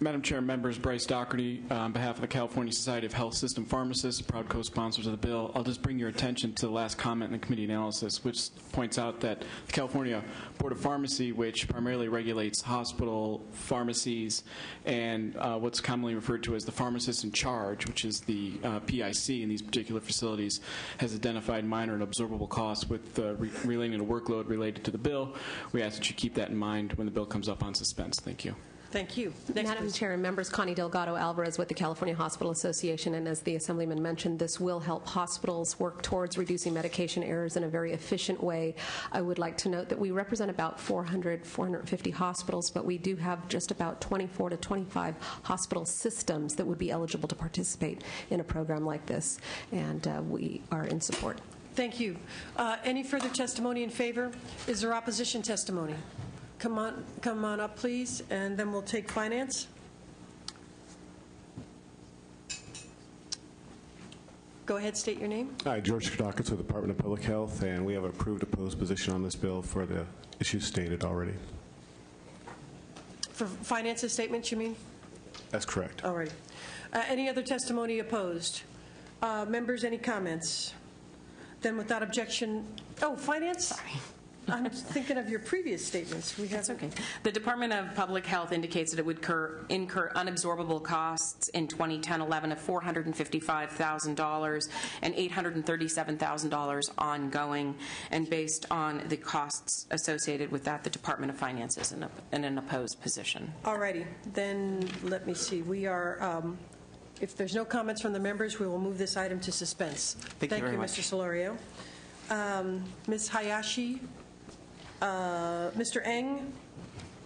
Madam Chair, members, Bryce Doherty, on behalf of the California Society of Health System Pharmacists, proud co-sponsors of the bill, I'll just bring your attention to the last comment in the committee analysis, which points out that the California Board of Pharmacy, which primarily regulates hospital pharmacies and what's commonly referred to as the pharmacist in charge, which is the PIC in these particular facilities, has identified minor and observable costs with relating to workload related to the bill. We ask that you keep that in mind when the bill comes up on suspense. Thank you. Thank you. Next, Madam please. Chair and members, Connie Delgado Alvarez with the California Hospital Association, and as the Assemblyman mentioned, this will help hospitals work towards reducing medication errors in a very efficient way. I would like to note that we represent about 450 hospitals, but we do have just about 24 to 25 hospital systems that would be eligible to participate in a program like this, and we are in support. Thank you. Any further testimony in favor? Is there opposition testimony? Come on up, please, and then we'll take finance. Go ahead, state your name. Hi, George Kadakis with the Department of Public Health, and we have approved opposed position on this bill for the issues stated already. For finances statements, you mean? That's correct. All right. Any other testimony opposed? Members, any comments? Then without objection, finance? Sorry. I'm thinking of your previous statements. That's okay. The Department of Public Health indicates that it would incur unabsorbable costs in 2010-11 of $455,000 and $837,000 ongoing. And based on the costs associated with that, the Department of Finance is in an opposed position. All righty. Then let me see. We are, if there's no comments from the members, we will move this item to suspense. Thank you very much. Mr. Solorio. Ms. Hayashi. Mr. Eng,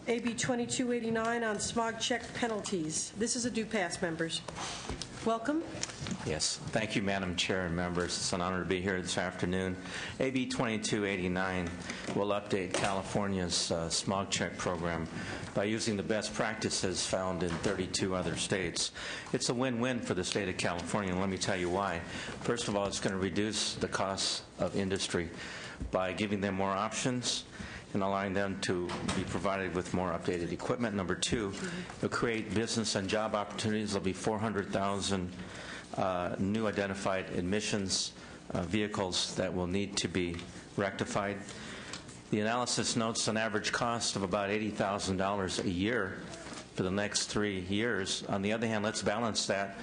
AB 2289 on smog check penalties. This is a due pass, members. Welcome. Yes. Thank you, Madam Chair and members. It's an honor to be here this afternoon. AB 2289 will update California's smog check program by using the best practices found in 32 other states. It's a win-win for the state of California, and let me tell you why. First of all, it's going to reduce the costs of industry by giving them more options and allowing them to be provided with more updated equipment. Number two, it'll create business and job opportunities. There'll be 400,000 new identified emissions vehicles that will need to be rectified. The analysis notes an average cost of about $80,000 a year for the next 3 years. On the other hand, let's balance that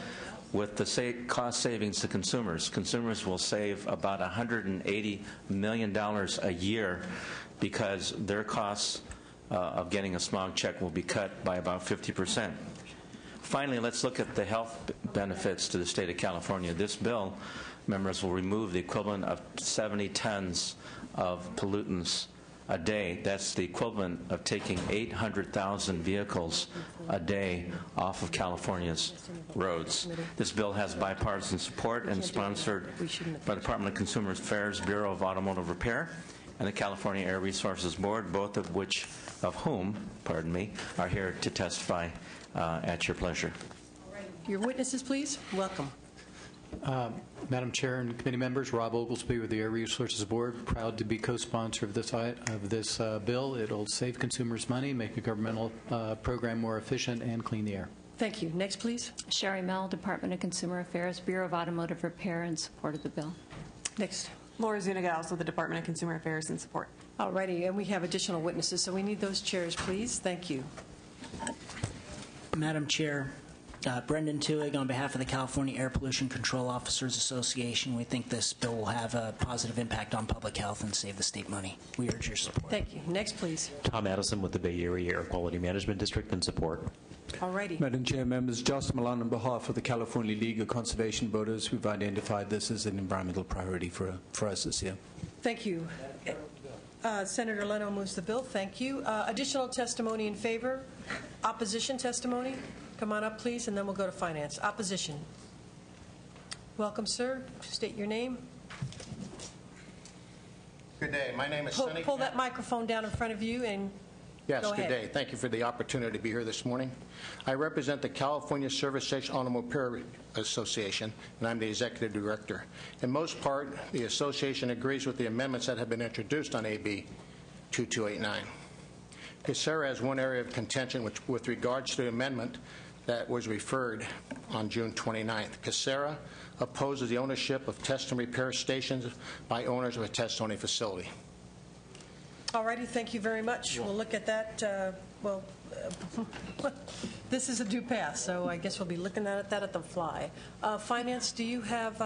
with the cost savings to consumers. Consumers will save about $180 million a year because their costs of getting a smog check will be cut by about 50%. Finally, let's look at the health benefits to the state of California. This bill, members, will remove the equivalent of 70 tons of pollutants a day. That's the equivalent of taking 800,000 vehicles a day off of California's roads. This bill has bipartisan support and sponsored by the Department of Consumer Affairs, Bureau of Automotive Repair, and the California Air Resources Board, both of whom are here to testify at your pleasure. Your witnesses, please. Welcome. Madam Chair and committee members, Rob Oglesby with the Air Resources Board, proud to be co-sponsor of this bill. It'll save consumers money, make the governmental program more efficient, and clean the air. Thank you. Next, please. Sherry Mell, Department of Consumer Affairs, Bureau of Automotive Repair, in support of the bill. Next. Laura Zuniga, with the Department of Consumer Affairs, in support. All righty, and we have additional witnesses, so we need those chairs, please. Thank you. Madam Chair, Brendan Tuig on behalf of the California Air Pollution Control Officers Association. We think this bill will have a positive impact on public health and save the state money. We urge your support. Thank you. Next, please. Tom Addison with the Bay Area Air Quality Management District, in support. All righty. Madam Chair, members, Josh Milan on behalf of the California League of Conservation Voters, who've identified this as an environmental priority for us this year. Thank you. Senator Leno moves the bill. Thank you. Additional testimony in favor? Opposition testimony? Come on up, please, and then we'll go to finance. Opposition. Welcome, sir. State your name. Good day. My name is Sonny. Pull that microphone down in front of you and Yes, go good ahead. day. Thank you for the opportunity to be here this morning. I represent the California Service Station Automobile Association, and I'm the executive director. In most part, the association agrees with the amendments that have been introduced on AB 2289. Casera has one area of contention with regards to the amendment that was referred on June 29th. Casera opposes the ownership of test and repair stations by owners of a test-only facility. All righty, thank you very much. We'll look at that. This is a due pass, so I guess we'll be looking at that at the fly. Finance, do you have...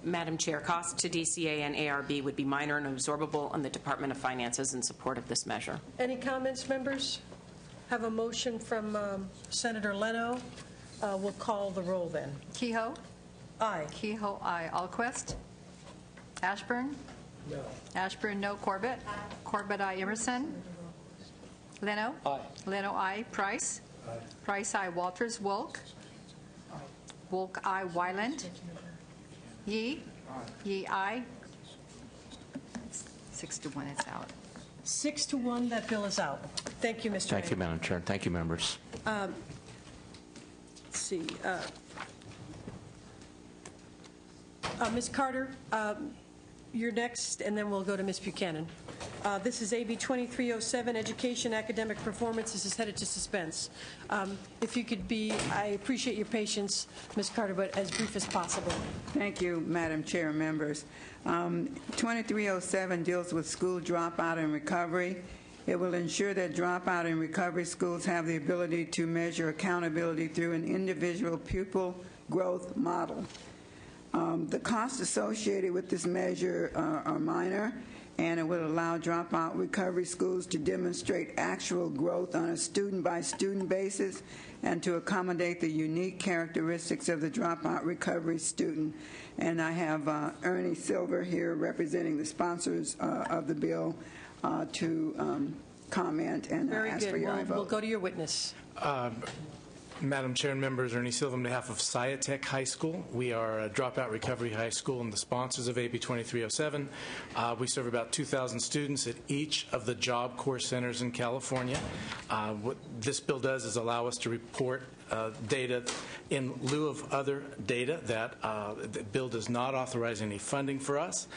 Madam Chair, costs to DCA and ARB would be minor and absorbable, and the Department of Finance is in support of this measure. Any comments, members? Have a motion from Senator Leno. We'll call the roll then. Kehoe? Aye. Kehoe, aye. Alquist? Ashburn? No. Ashburn, no. Corbett? Corbett, aye. Emerson? Leno? Aye. Leno, aye. Price? Aye. Price, aye. Walters? Wolk? Wolk, aye. Wyland? Yee? Yee, aye. 6-1, it's out. 6-1, that bill is out. Thank you, Mr. Thank you, Madam Chair. Thank you, members. Let's see. Ms. Carter, you're next, and then we'll go to Ms. Buchanan. This is AB 2307, Education Academic Performance. This is headed to suspense. If you could be, I appreciate your patience, Ms. Carter, but as brief as possible. Thank you, Madam Chair and members. 2307 deals with school dropout and recovery. It will ensure that dropout and recovery schools have the ability to measure accountability through an individual pupil growth model. The costs associated with this measure are minor, and it will allow dropout recovery schools to demonstrate actual growth on a student-by-student basis and to accommodate the unique characteristics of the dropout recovery student. And I have Ernie Silver here representing the sponsors of the bill to comment and ask for your vote. We'll go to your witness. Madam Chair and members, Ernie Silva on behalf of Sciatech High School. We are a dropout recovery high school and the sponsors of AB 2307. We serve about 2,000 students at each of the Job Corps centers in California. What this bill does is allow us to report data in lieu of other data that the bill does not authorize any funding for us.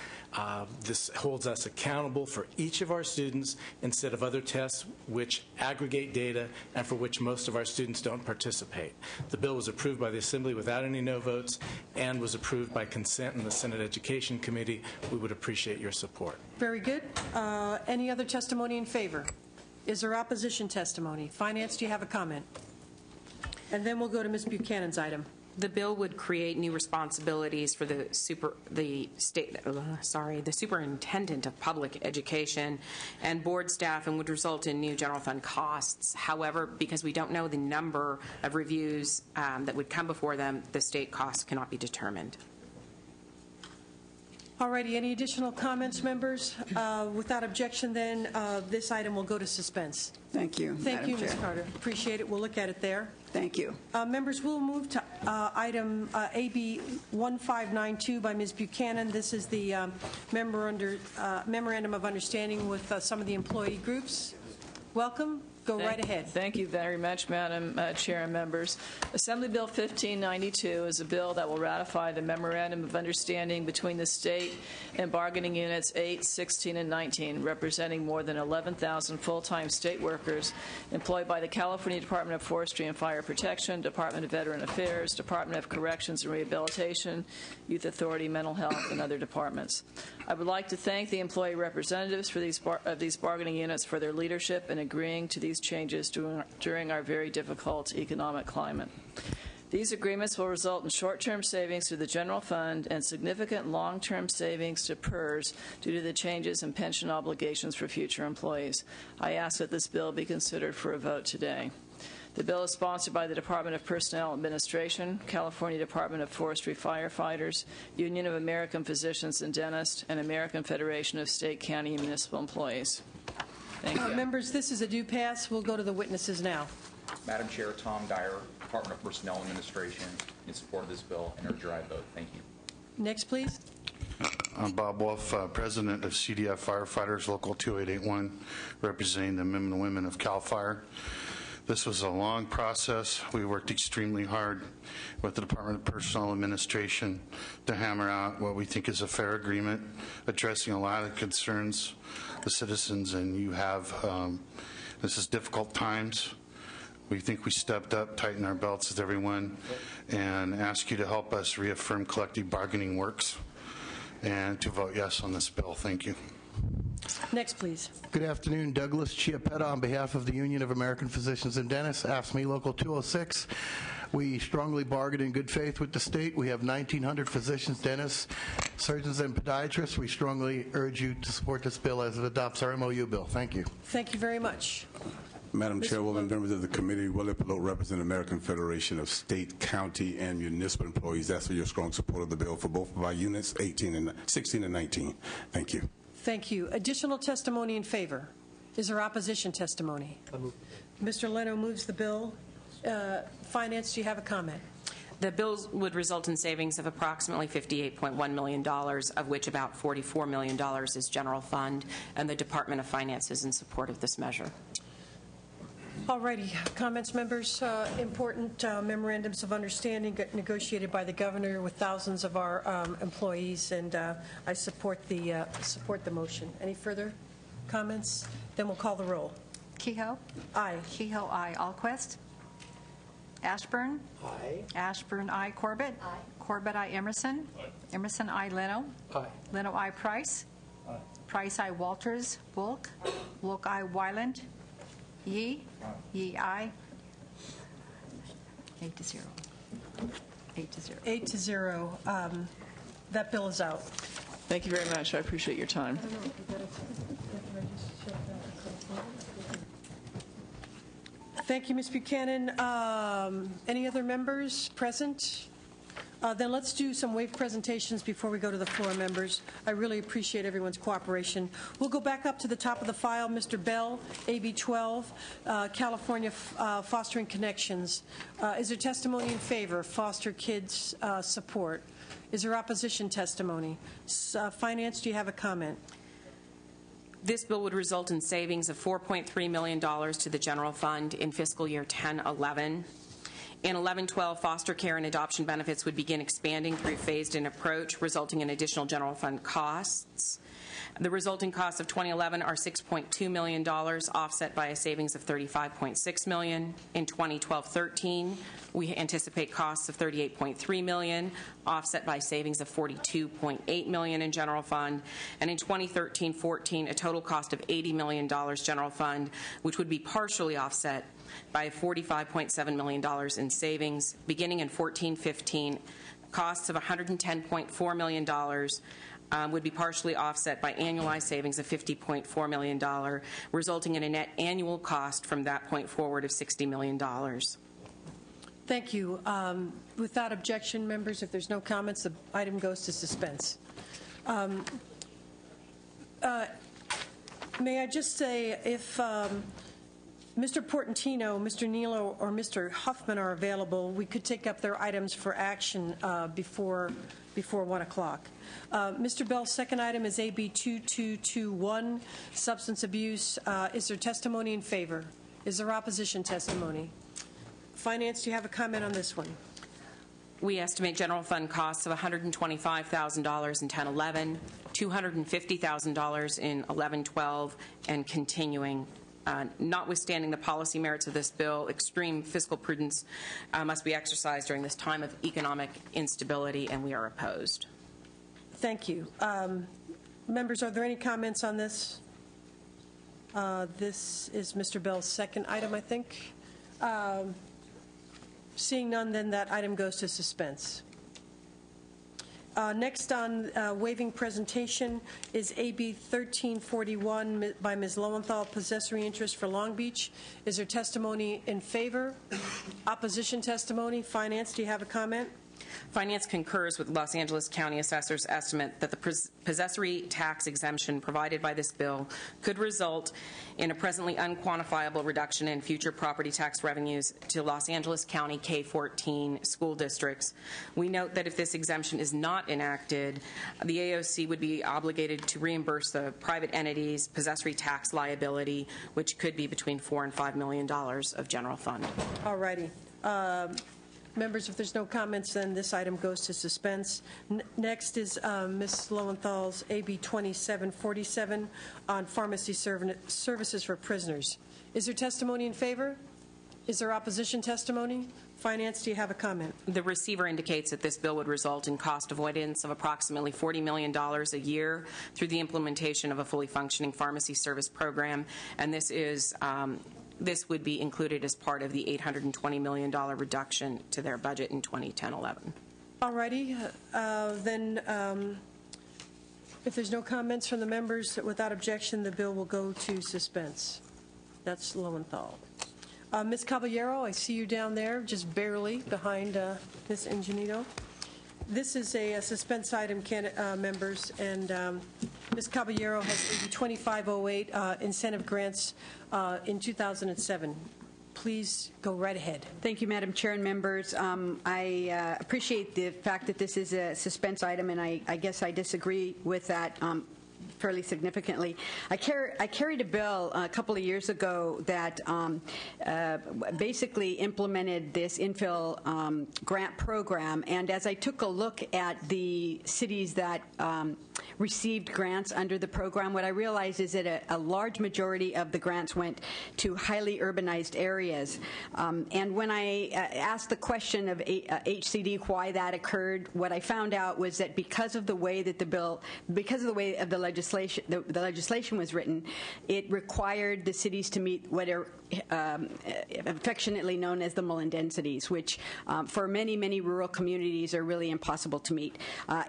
This holds us accountable for each of our students instead of other tests which aggregate data and for which most of our students don't participate. The bill was approved by the Assembly without any no votes and was approved by consent in the Senate Education Committee. We would appreciate your support. Very good. Any other testimony in favor? Is there opposition testimony? Finance, do you have a comment? And then we'll go to Ms. Buchanan's item. The bill would create new responsibilities for the superintendent of public education and board staff, and would result in new general fund costs. However, because we don't know the number of reviews that would come before them, the state costs cannot be determined. All righty. Any additional comments, members? Without objection, then, this item will go to suspense. Thank you. Thank you, Ms. Carter. Appreciate it. We'll look at it there. Thank you. Members, we'll move to item AB 1592 by Ms. Buchanan. This is the memorandum of understanding with some of the employee groups. Welcome. Go right ahead. Thank you very much, Madam Chair and members. Assembly Bill 1592 is a bill that will ratify the Memorandum of Understanding between the state and bargaining units 8, 16, and 19, representing more than 11,000 full-time state workers employed by the California Department of Forestry and Fire Protection, Department of Veteran Affairs, Department of Corrections and Rehabilitation, Youth Authority, Mental Health, and other departments. I would like to thank the employee representatives for these bargaining units for their leadership in agreeing to these changes during our very difficult economic climate. These agreements will result in short-term savings to the general fund and significant long-term savings to PERS due to the changes in pension obligations for future employees. I ask that this bill be considered for a vote today. The bill is sponsored by the Department of Personnel Administration, California Department of Forestry Firefighters, Union of American Physicians and Dentists, and American Federation of State, County, and Municipal Employees. Thank you. Members, this is a due pass. We'll go to the witnesses now. Madam Chair, Tom Dyer, Department of Personnel Administration, in support of this bill and urge your aye vote. Thank you. Next, please. I'm Bob Wolf, President of CDF Firefighters, Local 2881, representing the men and women of CAL FIRE. This was a long process. We worked extremely hard with the Department of Personnel Administration to hammer out what we think is a fair agreement, addressing a lot of concerns the citizens and you have. This is difficult times. We think we stepped up, tightened our belts with everyone, and ask you to help us reaffirm collective bargaining works and to vote yes on this bill. Thank you. Next, please. Good afternoon. Douglas Chiappetta on behalf of the Union of American Physicians and Dentists, AFSCME Local 206. We strongly bargain in good faith with the state. We have 1,900 physicians, dentists, surgeons, and podiatrists. We strongly urge you to support this bill as it adopts our MOU bill. Thank you. Thank you very much. Madam Chairwoman, members of the committee, Willie Pelot, representing the American Federation of State, County, and Municipal Employees. Ask for your strong support of the bill for both of our units, 16 and 19. Thank you. Thank you. Additional testimony in favor? Is there opposition testimony? Mr. Leno moves the bill. Finance, do you have a comment? The bill would result in savings of approximately $58.1 million, of which about $44 million is general fund, and the Department of Finance is in support of this measure. All righty. Comments, members? Important memorandums of understanding negotiated by the governor with thousands of our employees, and I support the motion. Any further comments? Then we'll call the roll. Kehoe? Aye. Kehoe, aye. Alquist? Ashburn? Aye. Ashburn, aye. Corbett? Aye. Corbett, aye. Emerson? Aye. Emerson, aye. Leno? Aye. Leno, aye. Price? Aye. Price, aye. Walters? Wolk? Wolk, aye. Wyland? Yee? Yee, aye. 8-0. 8-0. 8-0. That bill is out. Thank you very much. I appreciate your time. Thank you, Ms. Buchanan. Any other members present? Then let's do some wave presentations before we go to the floor, members. I really appreciate everyone's cooperation. We'll go back up to the top of the file. Mr. Bell, AB 12, California Fostering Connections. Is there testimony in favor of foster kids support? Is there opposition testimony? Finance, do you have a comment? This bill would result in savings of $4.3 million to the general fund in fiscal year 10-11. In 11-12, foster care and adoption benefits would begin expanding through phased-in approach, resulting in additional general fund costs. The resulting costs of 2011 are $6.2 million, offset by a savings of $35.6 million. In 2012-13, we anticipate costs of $38.3 million, offset by savings of $42.8 million in general fund. And in 2013-14, a total cost of $80 million general fund, which would be partially offset by $45.7 million in savings. Beginning in 14-15, costs of $110.4 million would be partially offset by annualized savings of $50.4 million, resulting in a net annual cost from that point forward of $60 million. Thank you. Without objection, members, if there's no comments, the item goes to suspense. May I just say, if Mr. Portantino, Mr. Nilo, or Mr. Huffman are available, we could take up their items for action before 1 o'clock. Mr. Bell's second item is AB 2221, substance abuse. Is there testimony in favor? Is there opposition testimony? Finance, do you have a comment on this one? We estimate general fund costs of $125,000 in 10-11, $250,000 in 11-12, and continuing. Notwithstanding the policy merits of this bill, extreme fiscal prudence must be exercised during this time of economic instability, and we are opposed. Thank you. Members, are there any comments on this? This is Mr. Bell's second item, I think. Seeing none, then that item goes to suspense. Next on waiving presentation is AB 1341 by Ms. Lowenthal, possessory interest for Long Beach. Is there testimony in favor? Opposition testimony? Finance, do you have a comment? Finance concurs with Los Angeles County Assessor's estimate that the possessory tax exemption provided by this bill could result in a presently unquantifiable reduction in future property tax revenues to Los Angeles County K-14 school districts. We note that if this exemption is not enacted, the AOC would be obligated to reimburse the private entities' possessory tax liability, which could be between $4 and $5 million of general fund. All righty. Members, if there's no comments, then this item goes to suspense. Next is Ms. Lowenthal's AB 2747 on pharmacy services for prisoners. Is there testimony in favor? Is there opposition testimony? Finance, do you have a comment? The receiver indicates that this bill would result in cost avoidance of approximately $40 million a year through the implementation of a fully functioning pharmacy service program, and this would be included as part of the $820 million reduction to their budget in 2010-11. All righty. Then, if there's no comments from the members, without objection, the bill will go to suspense. That's Lowenthal. Ms. Caballero, I see you down there, just barely behind Ms. Ingenito. This is a suspense item, members, and Ms. Caballero has 2508 incentive grants in 2007. Please go right ahead. Thank you, Madam Chair and members. I appreciate the fact that this is a suspense item, and I guess I disagree with that. fairly significantly. I carried a bill a couple of years ago that basically implemented this infill grant program, and as I took a look at the cities that received grants under the program, what I realized is that a large majority of the grants went to highly urbanized areas. And when I asked the question of HCD why that occurred, what I found out was that because of the way that the legislation was written, it required the cities to meet what are affectionately known as the Mullen densities, which for many rural communities are really impossible to meet.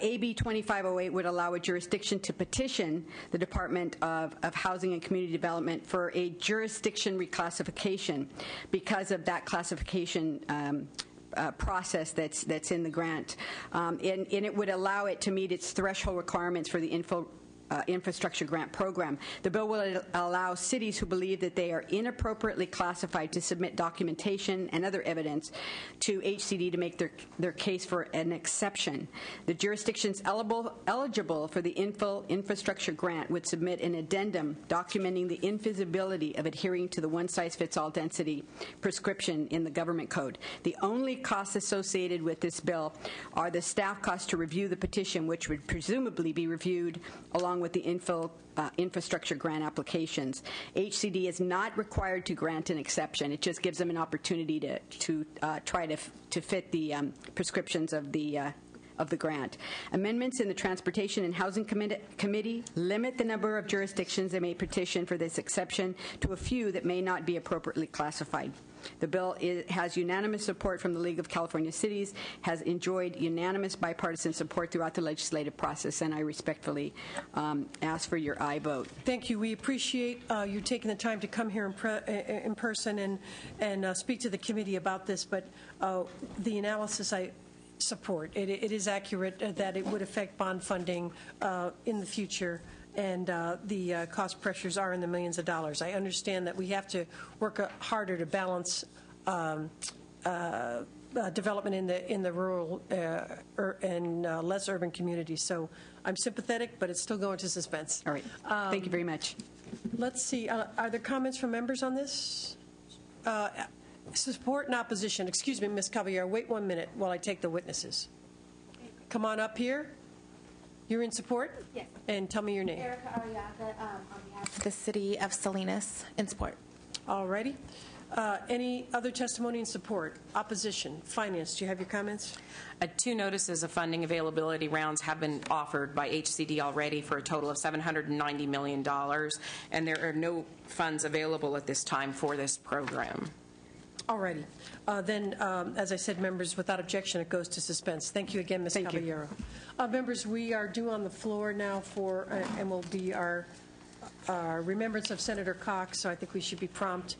AB 2508 would allow a jurisdiction to petition the Department of Housing and Community Development for a jurisdiction reclassification because of that classification process that's in the grant. And it would allow it to meet its threshold requirements for the infrastructure grant program. The bill will allow cities who believe that they are inappropriately classified to submit documentation and other evidence to HCD to make their case for an exception. The jurisdictions eligible for the infrastructure grant would submit an addendum documenting the infeasibility of adhering to the one-size-fits-all density prescription in the government code. The only costs associated with this bill are the staff costs to review the petition, which would presumably be reviewed along with the infrastructure grant applications. HCD is not required to grant an exception. It just gives them an opportunity to try to fit the prescriptions of the grant. Amendments in the Transportation and Housing Committee limit the number of jurisdictions that may petition for this exception to a few that may not be appropriately classified. The bill has unanimous support from the League of California Cities, has enjoyed unanimous bipartisan support throughout the legislative process, and I respectfully ask for your aye vote. Thank you. We appreciate you taking the time to come here in person and speak to the committee about this, but the analysis I support. It is accurate that it would affect bond funding in the future, and the cost pressures are in the millions of dollars. I understand that we have to work harder to balance development in the rural and less urban communities. So I'm sympathetic, but it's still going to suspense. All right. Thank you very much. Let's see. Are there comments from members on this? Support and opposition. Excuse me, Ms. Caballero. Wait 1 minute while I take the witnesses. Come on up here. You're in support? Yes. And tell me your name. Erica Ariaga, on behalf of the City of Salinas, in support. All righty. Any other testimony in support? Opposition? Finance? Do you have your comments? 2 notices of funding availability rounds have been offered by HCD already for a total of $790 million, and there are no funds available at this time for this program. All righty. Then, as I said, members, without objection, it goes to suspense. Thank you again, Ms. Caballero. Members, we are due on the floor now for, and will be our remembrance of Senator Cox, so I think we should be prompt.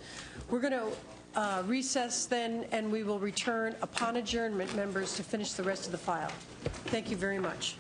We're going to recess then, and we will return upon adjournment, members, to finish the rest of the file. Thank you very much.